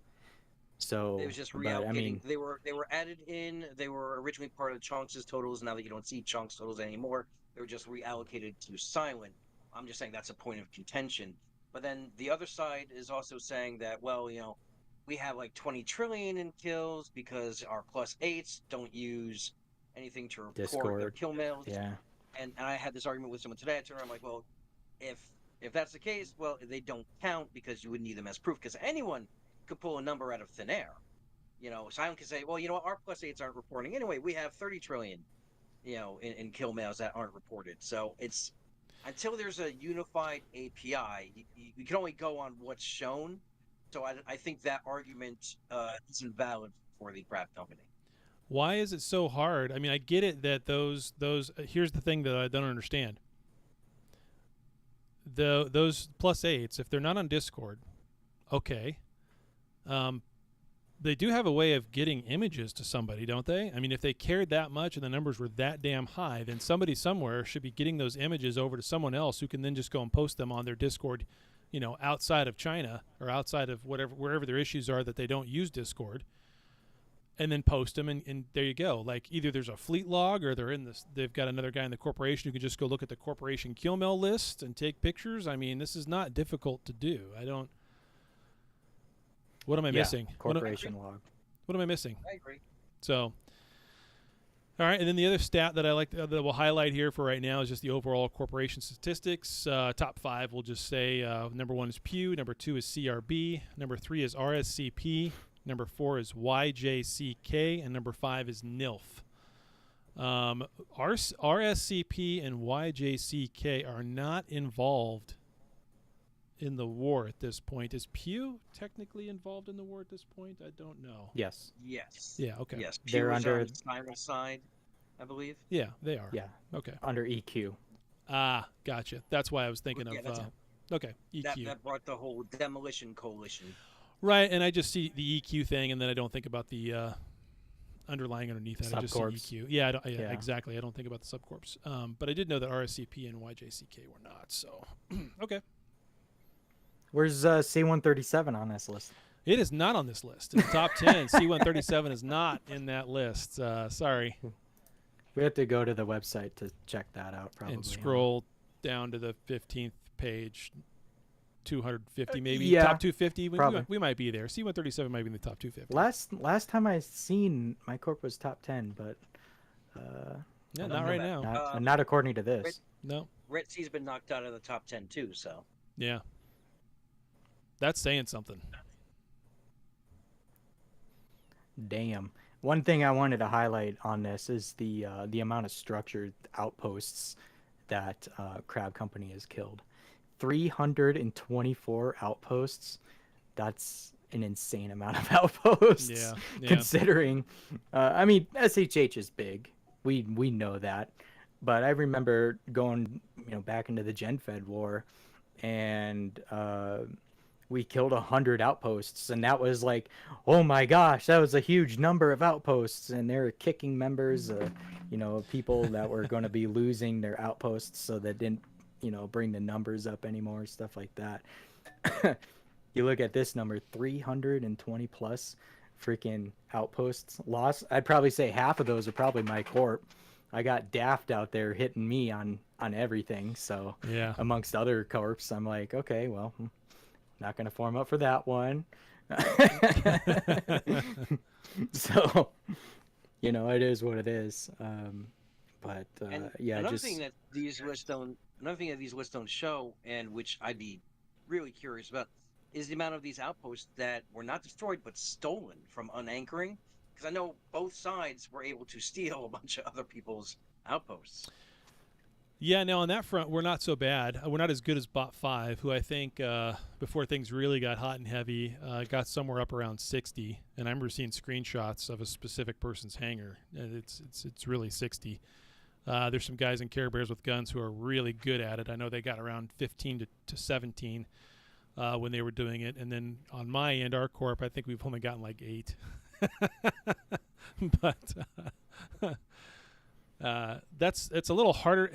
Speaker 1: So
Speaker 3: it was just reallocating. They were added in. They were originally part of Chunks' totals. Now that you don't see Chunks totals anymore, they were just reallocated to Silent. I'm just saying that's a point of contention. But then the other side is also saying that, we have like 20 trillion in kills because our +8s don't use anything to report their kill mails.
Speaker 1: Yeah.
Speaker 3: And I had this argument with someone today. I'm like, well, if that's the case, well, they don't count because you wouldn't need them as proof because anyone could pull a number out of thin air. Silent can say, well, our +8s aren't reporting anyway. We have 30 trillion, in kill mails that aren't reported. So it's until there's a unified API, you can only go on what's shown. So I think that argument isn't valid for the Crab Company.
Speaker 2: Why is it so hard? I mean, I get it that those here's the thing that I don't understand. Those +8s, if they're not on Discord, okay. They do have a way of getting images to somebody, don't they? I mean, if they cared that much and the numbers were that damn high, then somebody somewhere should be getting those images over to someone else who can then just go and post them on their Discord, outside of China or outside of wherever their issues are that they don't use Discord, and then post them, and there you go. Like, either there's a fleet log or they've got another guy in the corporation who can just go look at the corporation kill mail list and take pictures. I mean, this is not difficult to do. What am I missing?
Speaker 1: Corporation log.
Speaker 2: What am I missing?
Speaker 3: I agree.
Speaker 2: So, all right, and then the other stat that I like that we'll highlight here for right now is just the overall corporation statistics. Top 5, we'll just say number 1 is Pew, number 2 is CRB, number 3 is RSCP, number 4 is YJCK, and number 5 is NILF. RSCP and YJCK are not involved in the war at this point. Is Pew technically involved in the war at this point? I don't know.
Speaker 1: Yes.
Speaker 3: Yes.
Speaker 2: Yeah, okay.
Speaker 3: Yes.
Speaker 1: They're
Speaker 3: Pew is
Speaker 1: under-
Speaker 3: on Cyrus' side, I believe.
Speaker 2: Yeah, they are.
Speaker 1: Yeah.
Speaker 2: Okay.
Speaker 1: Under EQ.
Speaker 2: Ah, gotcha. That's why I was thinking
Speaker 3: Yeah,
Speaker 2: of
Speaker 3: that's
Speaker 2: okay, EQ.
Speaker 3: That brought the whole demolition coalition.
Speaker 2: Right, and I just see the EQ thing, and then I don't think about the underlying underneath that. I just see
Speaker 1: Subcorps.
Speaker 2: EQ. Yeah,
Speaker 1: Yeah.
Speaker 2: exactly. I don't think about the subcorps. But I did know that RSCP and YJCK were not. So, okay.
Speaker 1: Where's C-137 on this list?
Speaker 2: It is not on this list. In the top 10, C-137 is not in that list. Sorry.
Speaker 1: We have to go to the website to check that out, probably.
Speaker 2: And scroll down to the 15th page, 250 maybe.
Speaker 1: yeah,
Speaker 2: Top 250.
Speaker 1: probably.
Speaker 2: We might be there. C-137 might be in the top 250.
Speaker 1: Last time I seen my corp was top 10, but
Speaker 2: Yeah,
Speaker 3: I
Speaker 2: not
Speaker 3: don't
Speaker 2: right
Speaker 3: know
Speaker 2: now.
Speaker 3: that.
Speaker 1: not according to this.
Speaker 3: Right.
Speaker 2: No.
Speaker 3: Red Sea's been knocked out of the top 10 too, so.
Speaker 2: Yeah. That's saying something.
Speaker 1: Damn. One thing I wanted to highlight on this is the amount of structured outposts that Crab Company has killed. 324 outposts. That's an insane amount of outposts.
Speaker 2: Yeah.
Speaker 1: Considering, I mean, SHH is big. We know that, but I remember going, back into the Gen Fed war, and we killed 100 outposts, and that was like, oh my gosh, that was a huge number of outposts, and they were kicking members, people that were going to be losing their outposts, so that didn't, bring the numbers up anymore, stuff like that. You look at this number, 320 plus freaking outposts lost. I'd probably say half of those are probably my corp. I got Daft out there hitting me on everything, so
Speaker 2: Yeah.
Speaker 1: amongst other corps, I'm like, okay, well, not going to form up for that one. So, it is what it is. But
Speaker 3: And
Speaker 1: yeah,
Speaker 3: another
Speaker 1: just
Speaker 3: thing that these lists don't show, and which I'd be really curious about, is the amount of these outposts that were not destroyed but stolen from unanchoring. Because I know both sides were able to steal a bunch of other people's outposts.
Speaker 2: Yeah, now on that front, we're not so bad. We're not as good as Bot 5, who I think before things really got hot and heavy, got somewhere up around 60. And I remember seeing screenshots of a specific person's hangar, and it's really 60. There's some guys in Care Bears with guns who are really good at it. I know they got around 15 to 17 when they were doing it. And then on my end, our corp, I think we've only gotten like 8. But it's a little harder.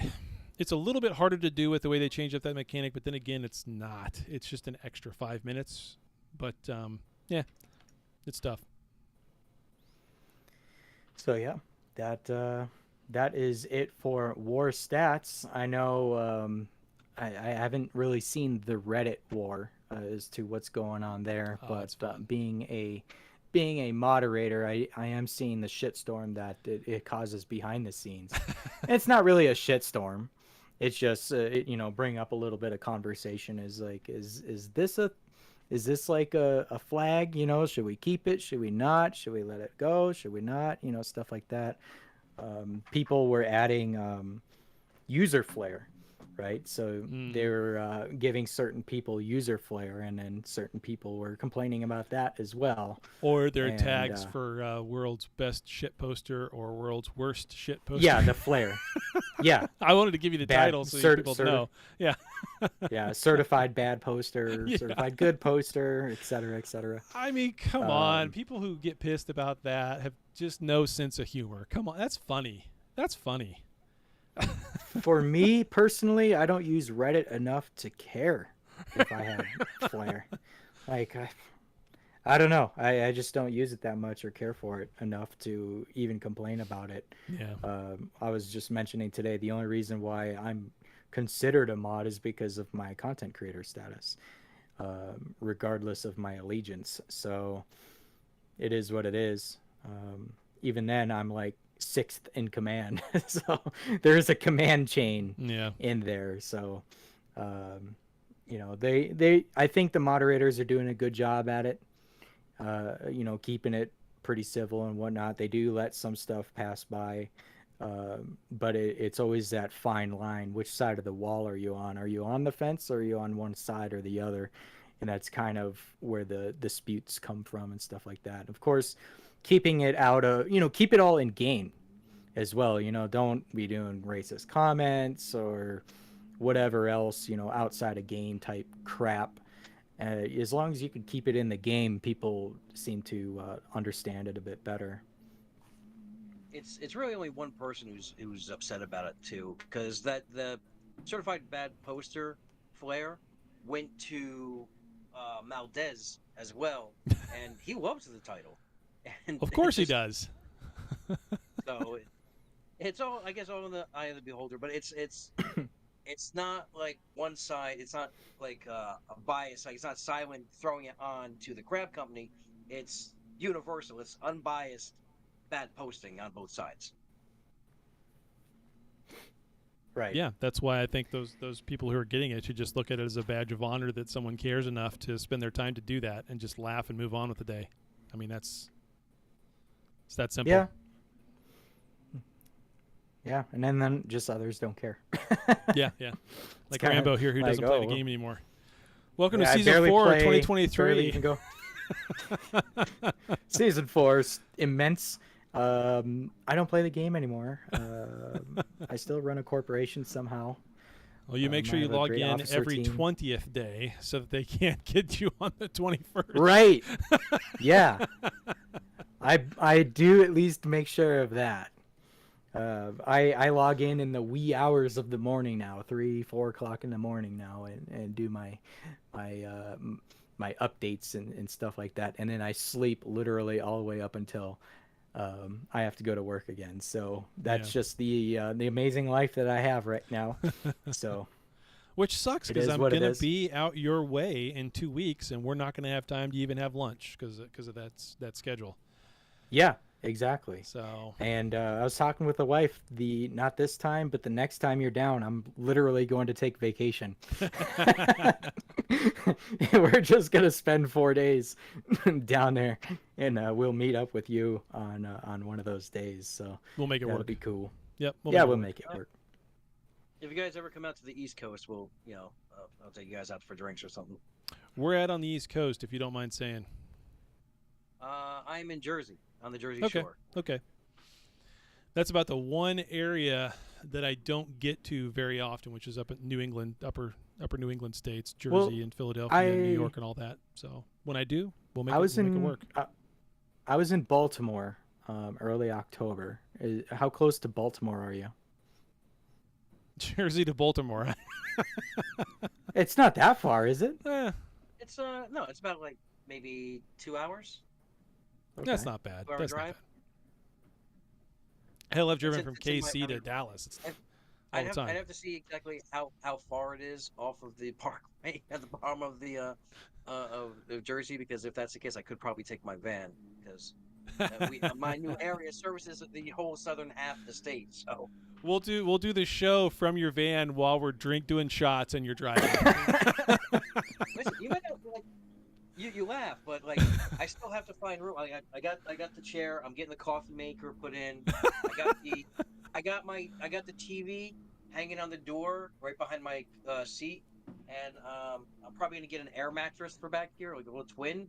Speaker 2: It's a little bit harder to do with the way they changed up that mechanic, but then again, it's not. It's just an extra 5 minutes. But yeah, it's tough.
Speaker 1: So yeah, that is it for war stats. I know I haven't really seen the Reddit war as to what's going on there,
Speaker 2: Oh,
Speaker 1: but
Speaker 2: it's fun.
Speaker 1: being a moderator, I am seeing the shitstorm that it causes behind the scenes. It's not really a shitstorm. It's just bring up a little bit of conversation. Is like, is this like a flag? Should we keep it? Should we not? Should we let it go? Should we not? Stuff like that. People were adding user flare right? So
Speaker 2: Mhm.
Speaker 1: they were giving certain people user flare, and then certain people were complaining about that as well.
Speaker 2: Or their
Speaker 1: And,
Speaker 2: tags for world's best shit poster or world's worst shit poster.
Speaker 1: yeah, the flare. Yeah,
Speaker 2: I wanted to give you the
Speaker 1: Bad
Speaker 2: title so
Speaker 1: cert-
Speaker 2: people
Speaker 1: certi-
Speaker 2: know. Yeah.
Speaker 1: yeah, certified bad poster,
Speaker 2: Yeah.
Speaker 1: certified good poster, et cetera, et cetera.
Speaker 2: I mean, come on.
Speaker 1: Um,
Speaker 2: People who get pissed about that have just no sense of humor. Come on. That's funny. That's funny.
Speaker 1: For me personally, I don't use Reddit enough to care if I have flare. Like, I don't know. I just don't use it that much or care for it enough to even complain about it.
Speaker 2: Yeah.
Speaker 1: I was just mentioning today, the only reason why I'm considered a mod is because of my content creator status, regardless of my allegiance. So it is what it is. Even then, I'm like 6th in command. So there is a command chain
Speaker 2: Yeah.
Speaker 1: in there. So, you know, I think the moderators are doing a good job at it. You know, keeping it pretty civil and whatnot. They do let some stuff pass by, but it's always that fine line. Which side of the wall are you on? Are you on the fence, or are you on one side or the other? And that's kind of where the disputes come from and stuff like that. Of course, keeping it out of, you know, keep it all in game as well. You know, don't be doing racist comments or whatever else, you know, outside of game type crap. As long as you can keep it in the game, people seem to understand it a bit better.
Speaker 3: It's really only one person who's upset about it too, because the certified bad poster flare went to Maldez as well, and he loves the title. And
Speaker 2: Of course he
Speaker 3: it's just-
Speaker 2: does.
Speaker 3: So it's all, I guess, all in the eye of the beholder. But it's not like one side. It's not like a bias. Like, it's not silent throwing it on to the crab company. It's universal. It's unbiased bad posting on both sides.
Speaker 1: Right.
Speaker 2: Yeah, that's why I think those people who are getting it should just look at it as a badge of honor that someone cares enough to spend their time to do that and just laugh and move on with the day. I mean, it's that simple.
Speaker 1: Yeah. Yeah, and then just others don't care.
Speaker 2: Yeah, yeah. Like
Speaker 1: kinda
Speaker 2: Rambo here, who
Speaker 1: like,
Speaker 2: doesn't play the
Speaker 1: oh,
Speaker 2: game anymore. Welcome
Speaker 1: Yeah,
Speaker 2: to
Speaker 1: I
Speaker 2: season
Speaker 1: barely
Speaker 2: 4 of
Speaker 1: play-
Speaker 2: 2023.
Speaker 1: barely even go. Season 4 is immense. I don't play the game anymore. I still run a corporation somehow.
Speaker 2: Well, you make sure
Speaker 1: I
Speaker 2: you
Speaker 1: have a
Speaker 2: log
Speaker 1: great
Speaker 2: in
Speaker 1: officer
Speaker 2: every
Speaker 1: team.
Speaker 2: 20th day so that they can't get you on the 21st.
Speaker 1: Right. Yeah. I do at least make sure of that. I log in the wee hours of the morning now, 3-4 o'clock in the morning now, and do my updates and stuff like that, and then I sleep literally all the way up until I have to go to work again. So that's
Speaker 2: Yeah.
Speaker 1: just the amazing life that I have right now. So
Speaker 2: Which sucks
Speaker 1: It
Speaker 2: because
Speaker 1: is
Speaker 2: I'm
Speaker 1: what it
Speaker 2: going to
Speaker 1: is.
Speaker 2: be out your way in 2 weeks, and we're not going to have time to even have lunch because of that schedule.
Speaker 1: yeah, exactly.
Speaker 2: So
Speaker 1: And I was talking with the wife, not this time, but the next time you're down, I'm literally going to take vacation. We're just going to spend 4 days down there, and we'll meet up with you on one of those days. So
Speaker 2: we'll make it
Speaker 1: that'll
Speaker 2: work.
Speaker 1: be cool.
Speaker 2: Yep.
Speaker 1: We'll
Speaker 2: it work.
Speaker 1: make it work.
Speaker 3: If you guys ever come out to the East Coast, we'll, I'll take you guys out for drinks or something.
Speaker 2: We're at on the East Coast, if you don't mind saying.
Speaker 3: I'm in Jersey, on the Jersey
Speaker 2: Okay.
Speaker 3: Shore.
Speaker 2: Okay. That's about the one area that I don't get to very often, which is up in New England, upper New England states, Jersey
Speaker 1: Well,
Speaker 2: and Philadelphia and New York and all that. So when I do, we'll make
Speaker 1: I was
Speaker 2: it
Speaker 1: in
Speaker 2: work.
Speaker 1: I was in Baltimore early October. How close to Baltimore are you?
Speaker 2: Jersey to Baltimore.
Speaker 1: It's not that far, is it?
Speaker 3: It's no, it's about like maybe 2 hours.
Speaker 2: That's
Speaker 1: Okay.
Speaker 2: not bad.
Speaker 3: 2-hour
Speaker 2: That's not
Speaker 3: drive.
Speaker 2: bad. Hell, I've driven
Speaker 3: in-
Speaker 2: from
Speaker 3: it's in my-
Speaker 2: KC
Speaker 3: I
Speaker 2: to
Speaker 3: mean,
Speaker 2: Dallas. It's all
Speaker 3: I'd
Speaker 2: the
Speaker 3: have,
Speaker 2: time.
Speaker 3: I'd have to see exactly how far it is off of the parkway at the bottom of the of Jersey, because if that's the case, I could probably take my van, because my new area services the whole southern half of the state. So
Speaker 2: We'll do the show from your van while we're doing shots and you're driving.
Speaker 3: listen, you might have, like, you laugh, but like I still have to find room. I got the chair. I'm getting the coffee maker put in. I got the TV hanging on the door right behind my seat, and I'm probably gonna get an air mattress for back here, like a little twin.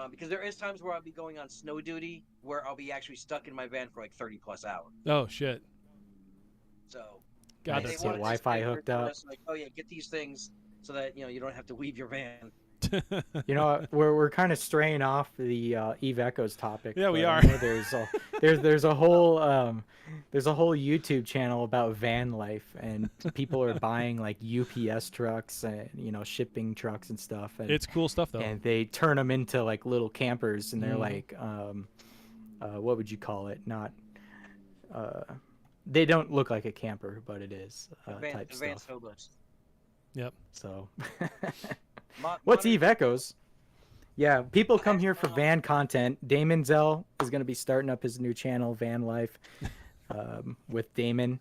Speaker 3: Because there is times where I'll be going on snow duty where I'll be actually stuck in my van for like 30 plus hours.
Speaker 2: Oh shit.
Speaker 3: So
Speaker 2: God,
Speaker 3: they
Speaker 2: that's
Speaker 1: Get
Speaker 3: wanted
Speaker 2: sucks.
Speaker 3: this
Speaker 1: Wi-Fi
Speaker 3: thing
Speaker 1: hooked
Speaker 3: where
Speaker 1: up.
Speaker 3: it's like, oh yeah, get these things so that you don't have to leave your van.
Speaker 1: You know, we're kind of straying off the Eve Echoes topic.
Speaker 2: Yeah, we
Speaker 1: but I
Speaker 2: are.
Speaker 1: know there's a whole YouTube channel about van life, and people are buying like UPS trucks and shipping trucks and stuff. And,
Speaker 2: It's cool stuff though.
Speaker 1: and they turn them into like little campers, and they're
Speaker 2: Mhm.
Speaker 1: like, what would you call it? Not, they don't look like a camper, but it is type
Speaker 3: Advanced
Speaker 1: stuff.
Speaker 3: hobos.
Speaker 2: Yep.
Speaker 1: So,
Speaker 3: Modern-
Speaker 1: what's Eve Echoes? Yeah, people come
Speaker 3: Okay,
Speaker 1: here for van content. Damon Zell is going to be starting up his new channel, Van Life, with Damon,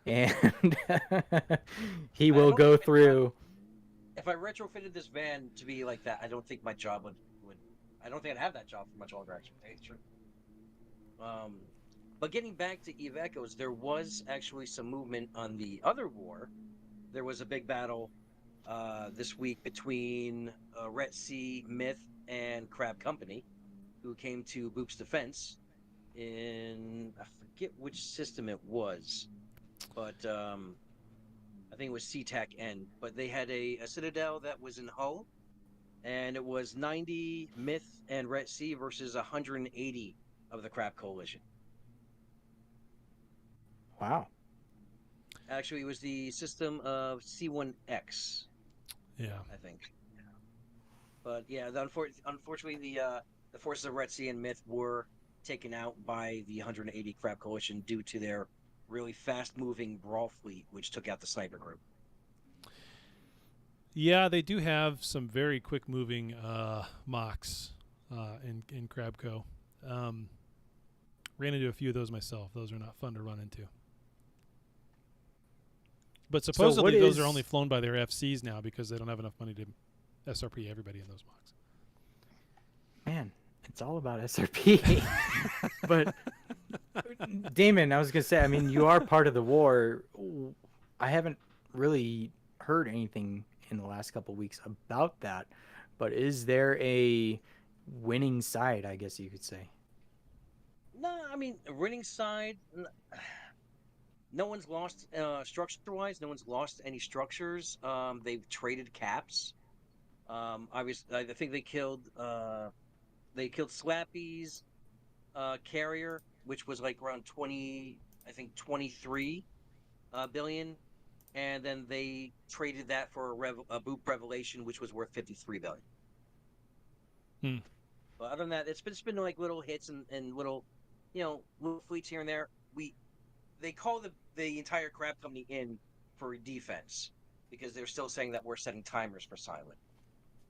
Speaker 1: and he will
Speaker 3: don't
Speaker 1: go
Speaker 3: think I-
Speaker 1: through.
Speaker 3: If I retrofitted this van to be like that, I don't think my job would. I don't think I'd have that job for much longer. Actually, true. But getting back to Eve Echoes, there was actually some movement on the other war. There was a big battle this week between Ret Sea, Myth, and Crab Company, who came to Boop's defense in, I forget which system it was, but I think it was SeaTac N. But they had a Citadel that was in Hull, and it was 90 Myth and Ret Sea versus 180 of the Crab Coalition.
Speaker 1: Wow.
Speaker 3: Actually, it was the system of C1X,
Speaker 2: Yeah.
Speaker 3: I think. But yeah, unfortunately, the forces of Ret Sea and Myth were taken out by the 180 Crab Coalition due to their really fast-moving Brawl fleet, which took out the sniper group.
Speaker 2: Yeah, they do have some very quick moving mocks in Crabco. Ran into a few of those myself. Those are not fun to run into. But
Speaker 1: So
Speaker 2: supposedly
Speaker 1: what
Speaker 2: those
Speaker 1: is-
Speaker 2: are only flown by their FCs now because they don't have enough money to SRP everybody in those mocks.
Speaker 1: Man, it's all about SRP. But Damon, I was gonna say, I mean, you are part of the war. I haven't really heard anything in the last couple of weeks about that. But is there a winning side, I guess you could say?
Speaker 3: No, I mean, winning side. No one's lost structure-wise. No one's lost any structures. They've traded caps. Obviously, I think they killed Slappy's carrier, which was like around 23 billion, and then they traded that for a Boop Revelation, which was worth 53 billion. But other than that, it's been like little hits and little, little fleets here and there. They call the entire Crab Company in for defense because they're still saying that we're setting timers for silent.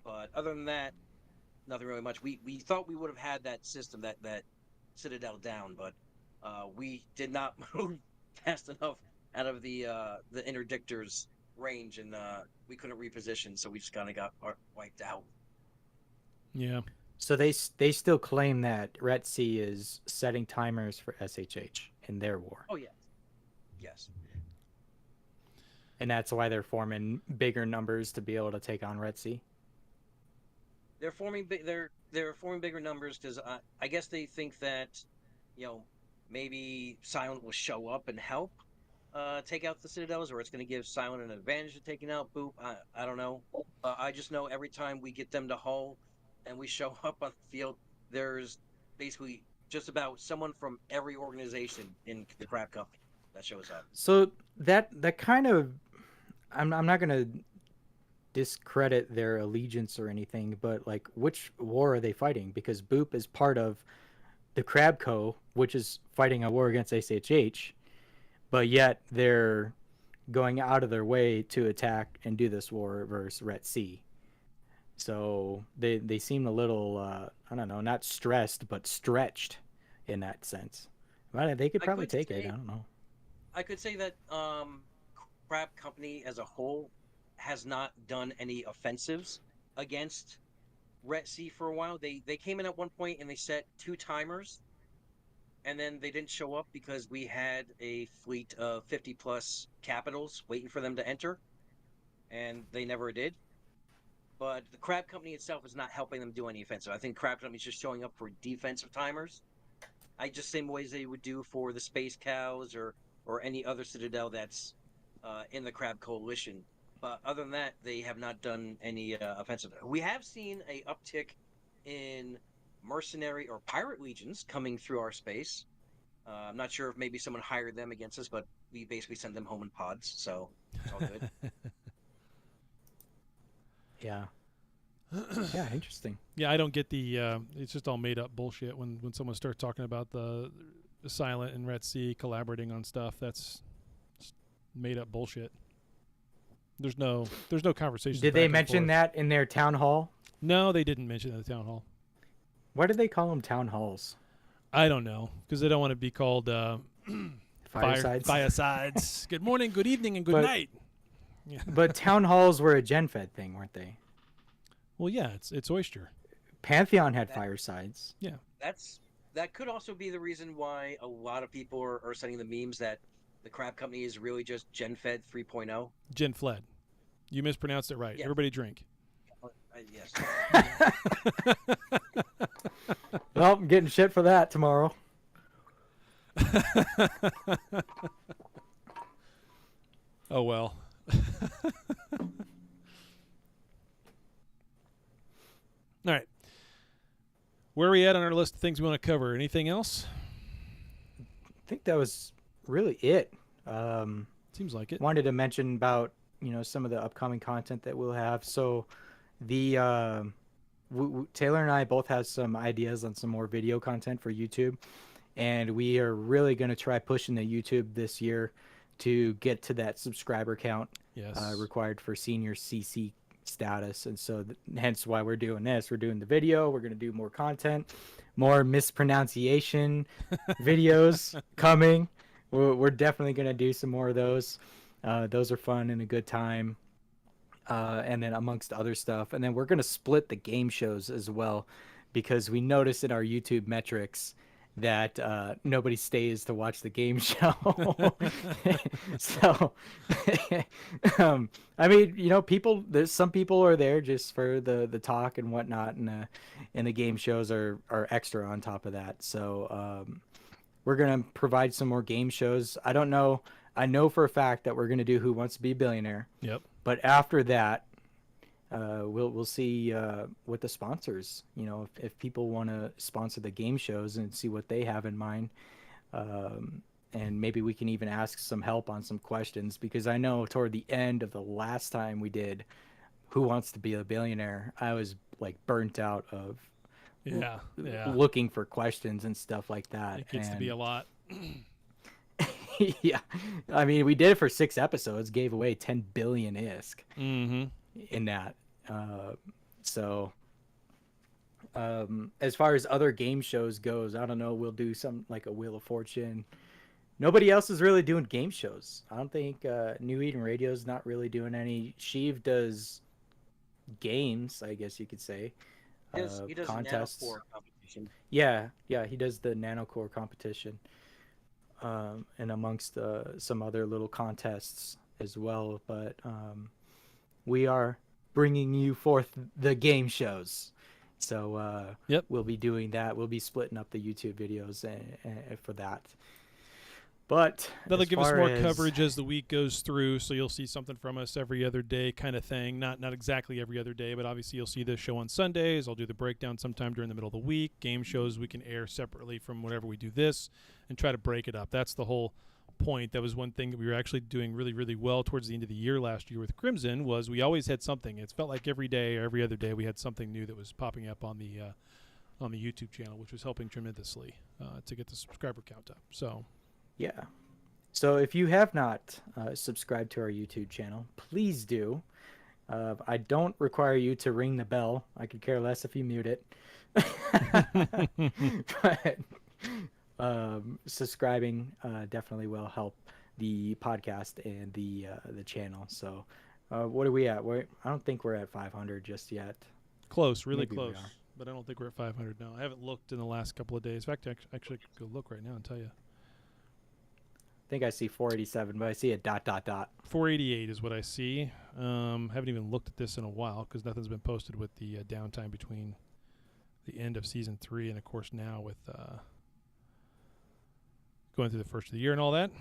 Speaker 3: But other than that, nothing really much. We thought we would have had that system, that Citadel down, but we did not move fast enough out of the interdictor's range, and we couldn't reposition, so we just kind of got wiped out.
Speaker 2: Yeah.
Speaker 1: So they still claim that Ret Sea is setting timers for SHH in their war.
Speaker 3: Oh yeah, yes.
Speaker 1: And that's why they're forming bigger numbers to be able to take on Ret Sea.
Speaker 3: They're forming they're forming bigger numbers because I guess they think that maybe Silent will show up and help take out the Citadels, or it's going to give Silent an advantage of taking out Boop. I don't know. I just know every time we get them to Hull and we show up on the field, there's basically just about someone from every organization in the Crab Company that shows up.
Speaker 1: So that kind of, I'm not gonna discredit their allegiance or anything, but like, which war are they fighting? Because Boop is part of the Crab Co, which is fighting a war against SHH, but yet they're going out of their way to attack and do this war versus Ret Sea. So they seem a little, I don't know, not stressed, but stretched in that sense. Well, they could probably take it. I don't know.
Speaker 3: I could say that Crab Company as a whole has not done any offensives against Ret Sea for a while. They came in at one point and they set 2 timers and then they didn't show up because we had a fleet of 50 plus capitals waiting for them to enter, and they never did. But the Crab Company itself is not helping them do any offensive. I think Crab Company's just showing up for defensive timers. Same ways they would do for the Space Cows or any other Citadel that's in the Crab Coalition. But other than that, they have not done any offensive. We have seen a uptick in mercenary or pirate legions coming through our space. I'm not sure if maybe someone hired them against us, but we basically send them home in pods, so it's all good.
Speaker 9: Yeah. Yeah, interesting.
Speaker 2: Yeah, I don't get the. It's just all made up bullshit when someone starts talking about the Silent and Red Sea collaborating on stuff. That's just made up bullshit. There's no conversation.
Speaker 9: Did they mention that in their town hall?
Speaker 2: No, they didn't mention it at the town hall.
Speaker 9: Why do they call them town halls?
Speaker 2: I don't know, because they don't want to be called
Speaker 9: Firesides.
Speaker 2: Firesides. Good morning, good evening, and good night. Yeah.
Speaker 9: But town halls were a GenFed thing, weren't they?
Speaker 2: Well, yeah, it's Oyster.
Speaker 9: Pantheon had firesides.
Speaker 2: Yeah.
Speaker 3: That could also be the reason why a lot of people are sending the memes that the Crab Company is really just GenFed 3.0.
Speaker 2: GenFled. You mispronounced it right.
Speaker 3: Yeah.
Speaker 2: Everybody drink.
Speaker 3: Yes.
Speaker 9: Well, I'm getting shit for that tomorrow.
Speaker 2: Oh, well. All right. Where are we at on our list of things we want to cover? Anything else?
Speaker 9: I think that was really it.
Speaker 2: Seems like it.
Speaker 9: Wanted to mention about, some of the upcoming content that we'll have. So the Taylor and I both have some ideas on some more video content for YouTube, and we are really going to try pushing the YouTube this year to get to that subscriber count required for senior CC status. And so hence why we're doing this. We're doing the video. We're going to do more content, more mispronunciation videos coming. We're definitely going to do some more of those. Those are fun and a good time. And then amongst other stuff. And then we're going to split the game shows as well, because we noticed in our YouTube metrics that nobody stays to watch the game show. So, I mean, there's some people are there just for the talk and whatnot, and the game shows are extra on top of that. So we're going to provide some more game shows. I don't know. I know for a fact that we're going to do Who Wants to Be a Billionaire.
Speaker 2: Yep.
Speaker 9: But after that, we'll see what the sponsors, if people want to sponsor the game shows and see what they have in mind. And maybe we can even ask some help on some questions, because I know toward the end of the last time we did Who Wants to Be a Billionaire, I was like burnt out of looking for questions and stuff like that.
Speaker 2: It gets to be a lot.
Speaker 9: Yeah, I mean, we did it for 6 episodes, gave away 10 billion ISK in that. So as far as other game shows goes, I don't know, we'll do some like a Wheel of Fortune. Nobody else is really doing game shows. I don't think New Eden Radio is not really doing any. Sheev does games, I guess you could say.
Speaker 3: He does
Speaker 9: contests.
Speaker 3: Nanocore competition.
Speaker 9: Yeah, he does the Nanocore competition. And amongst some other little contests as well. But we are bringing you forth the game shows. So we'll be doing that. We'll be splitting up the YouTube videos for that. But
Speaker 2: that'll give us more coverage as the week goes through, so you'll see something from us every other day kind of thing. Not exactly every other day, but obviously you'll see this show on Sundays. I'll do the breakdown sometime during the middle of the week. Game shows we can air separately from whenever we do this and try to break it up. That's the whole point. That was one thing that we were actually doing really, really well towards the end of the year last year with Crimson, was we always had something. It felt like every day or every other day we had something new that was popping up on the YouTube channel, which was helping tremendously to get the subscriber count up. So
Speaker 9: yeah. So if you have not subscribed to our YouTube channel, please do. I don't require you to ring the bell. I could care less if you mute it. But subscribing definitely will help the podcast and the channel. So what are we at? I don't think we're at 500 just yet.
Speaker 2: Close, really
Speaker 9: Maybe
Speaker 2: close. but I don't think we're at 500 now. I haven't looked in the last couple of days. In fact, actually, I could go look right now and tell you.
Speaker 9: I think I see 487, but I see a ...
Speaker 2: 488 is what I see. Haven't even looked at this in a while because nothing's been posted with the downtime between the end of season 3 and, of course, now with going through the first of the year and all that.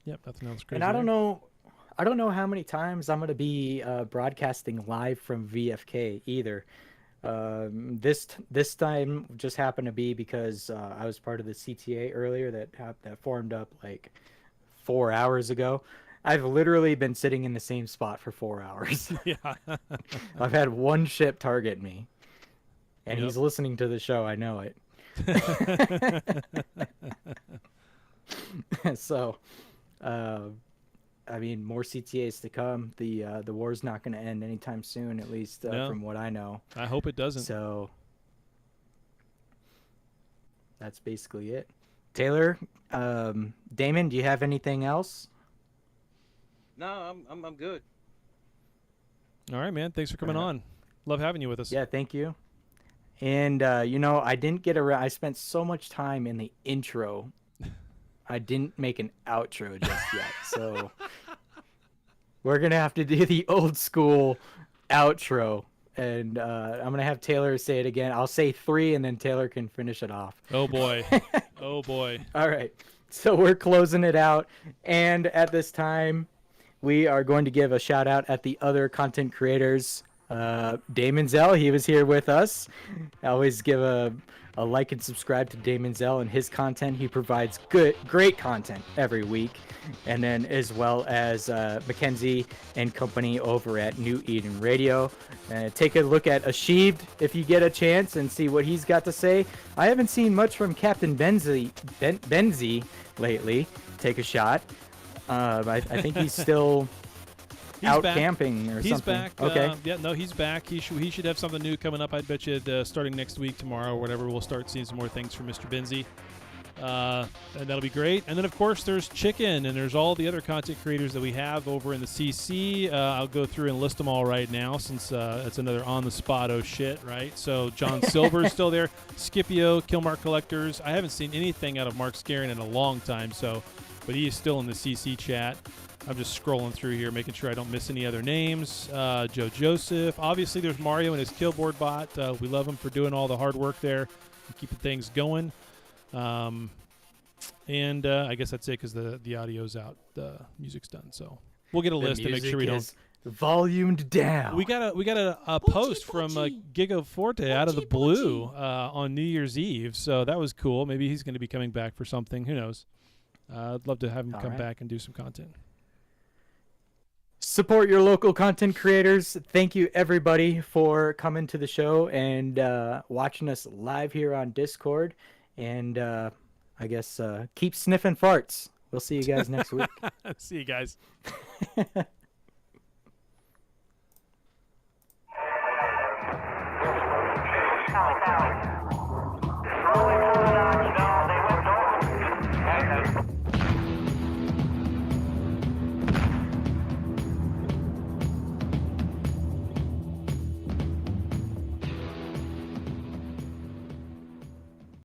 Speaker 2: Yep, nothing else crazy.
Speaker 9: And I don't
Speaker 2: there.
Speaker 9: know how many times I'm going to be broadcasting live from VFK either. This time just happened to be because I was part of the CTA earlier that formed up like 4 hours ago. I've literally been sitting in the same spot for 4 hours.
Speaker 2: Yeah.
Speaker 9: I've had one ship target me, and
Speaker 2: Yep.
Speaker 9: he's listening to the show. I know it. So, I mean, more CTAs to come. The war's not going to end anytime soon, at least
Speaker 2: No.
Speaker 9: from what I know.
Speaker 2: I hope it doesn't.
Speaker 9: So that's basically it. Taylor, Damon, do you have anything else?
Speaker 3: No, I'm good.
Speaker 2: All right, man. Thanks for coming on. Love having you with us.
Speaker 9: Yeah, thank you. And I didn't get around. I spent so much time in the intro. I didn't make an outro just yet. So we're gonna have to do the old school outro. And I'm going to have Taylor say it again. I'll say 3, and then Taylor can finish it off.
Speaker 2: Oh, boy. Oh, boy.
Speaker 9: All right. So we're closing it out. And at this time, we are going to give a shout out at the other content creators. Damon Zell, he was here with us. I always give a like and subscribe to Damon Zell and his content. He provides great content every week. And then as well as Mackenzie and company over at New Eden Radio. Take a look at Ashived if you get a chance and see what he's got to say. I haven't seen much from Captain Benzie lately. Take a shot. I think he's still out
Speaker 2: back.
Speaker 9: camping or
Speaker 2: he's
Speaker 9: something.
Speaker 2: Back.
Speaker 9: Okay.
Speaker 2: Yeah, no, he's back. He should have something new coming up. I bet you starting next week, tomorrow, or whatever, we'll start seeing some more things from Mr. Benzie. And that'll be great. And then, of course, there's Chicken, and there's all the other content creators that we have over in the CC. I'll go through and list them all right now since it's another on-the-spot shit, right? So John Silver's still there. Scipio, Killmark Collectors. I haven't seen anything out of Mark Scarin in a long time, but he is still in the CC chat. I'm just scrolling through here, making sure I don't miss any other names. Joe Joseph. Obviously, there's Mario and his Killboard bot. We love him for doing all the hard work there and keeping things going. And I guess that's it because the audio's out, the music's done. So we'll get a list to make sure we don't
Speaker 9: volumed down.
Speaker 2: We got a post from Giga Forte out of the blue on New Year's Eve, so that was cool. Maybe he's going to be coming back for something. Who knows? I'd love to have him come back and do some content.
Speaker 9: Support your local content creators. Thank you, everybody, for coming to the show and watching us live here on Discord. And I guess keep sniffing farts. We'll see you guys next week.
Speaker 2: See you guys.
Speaker 10: Countdown.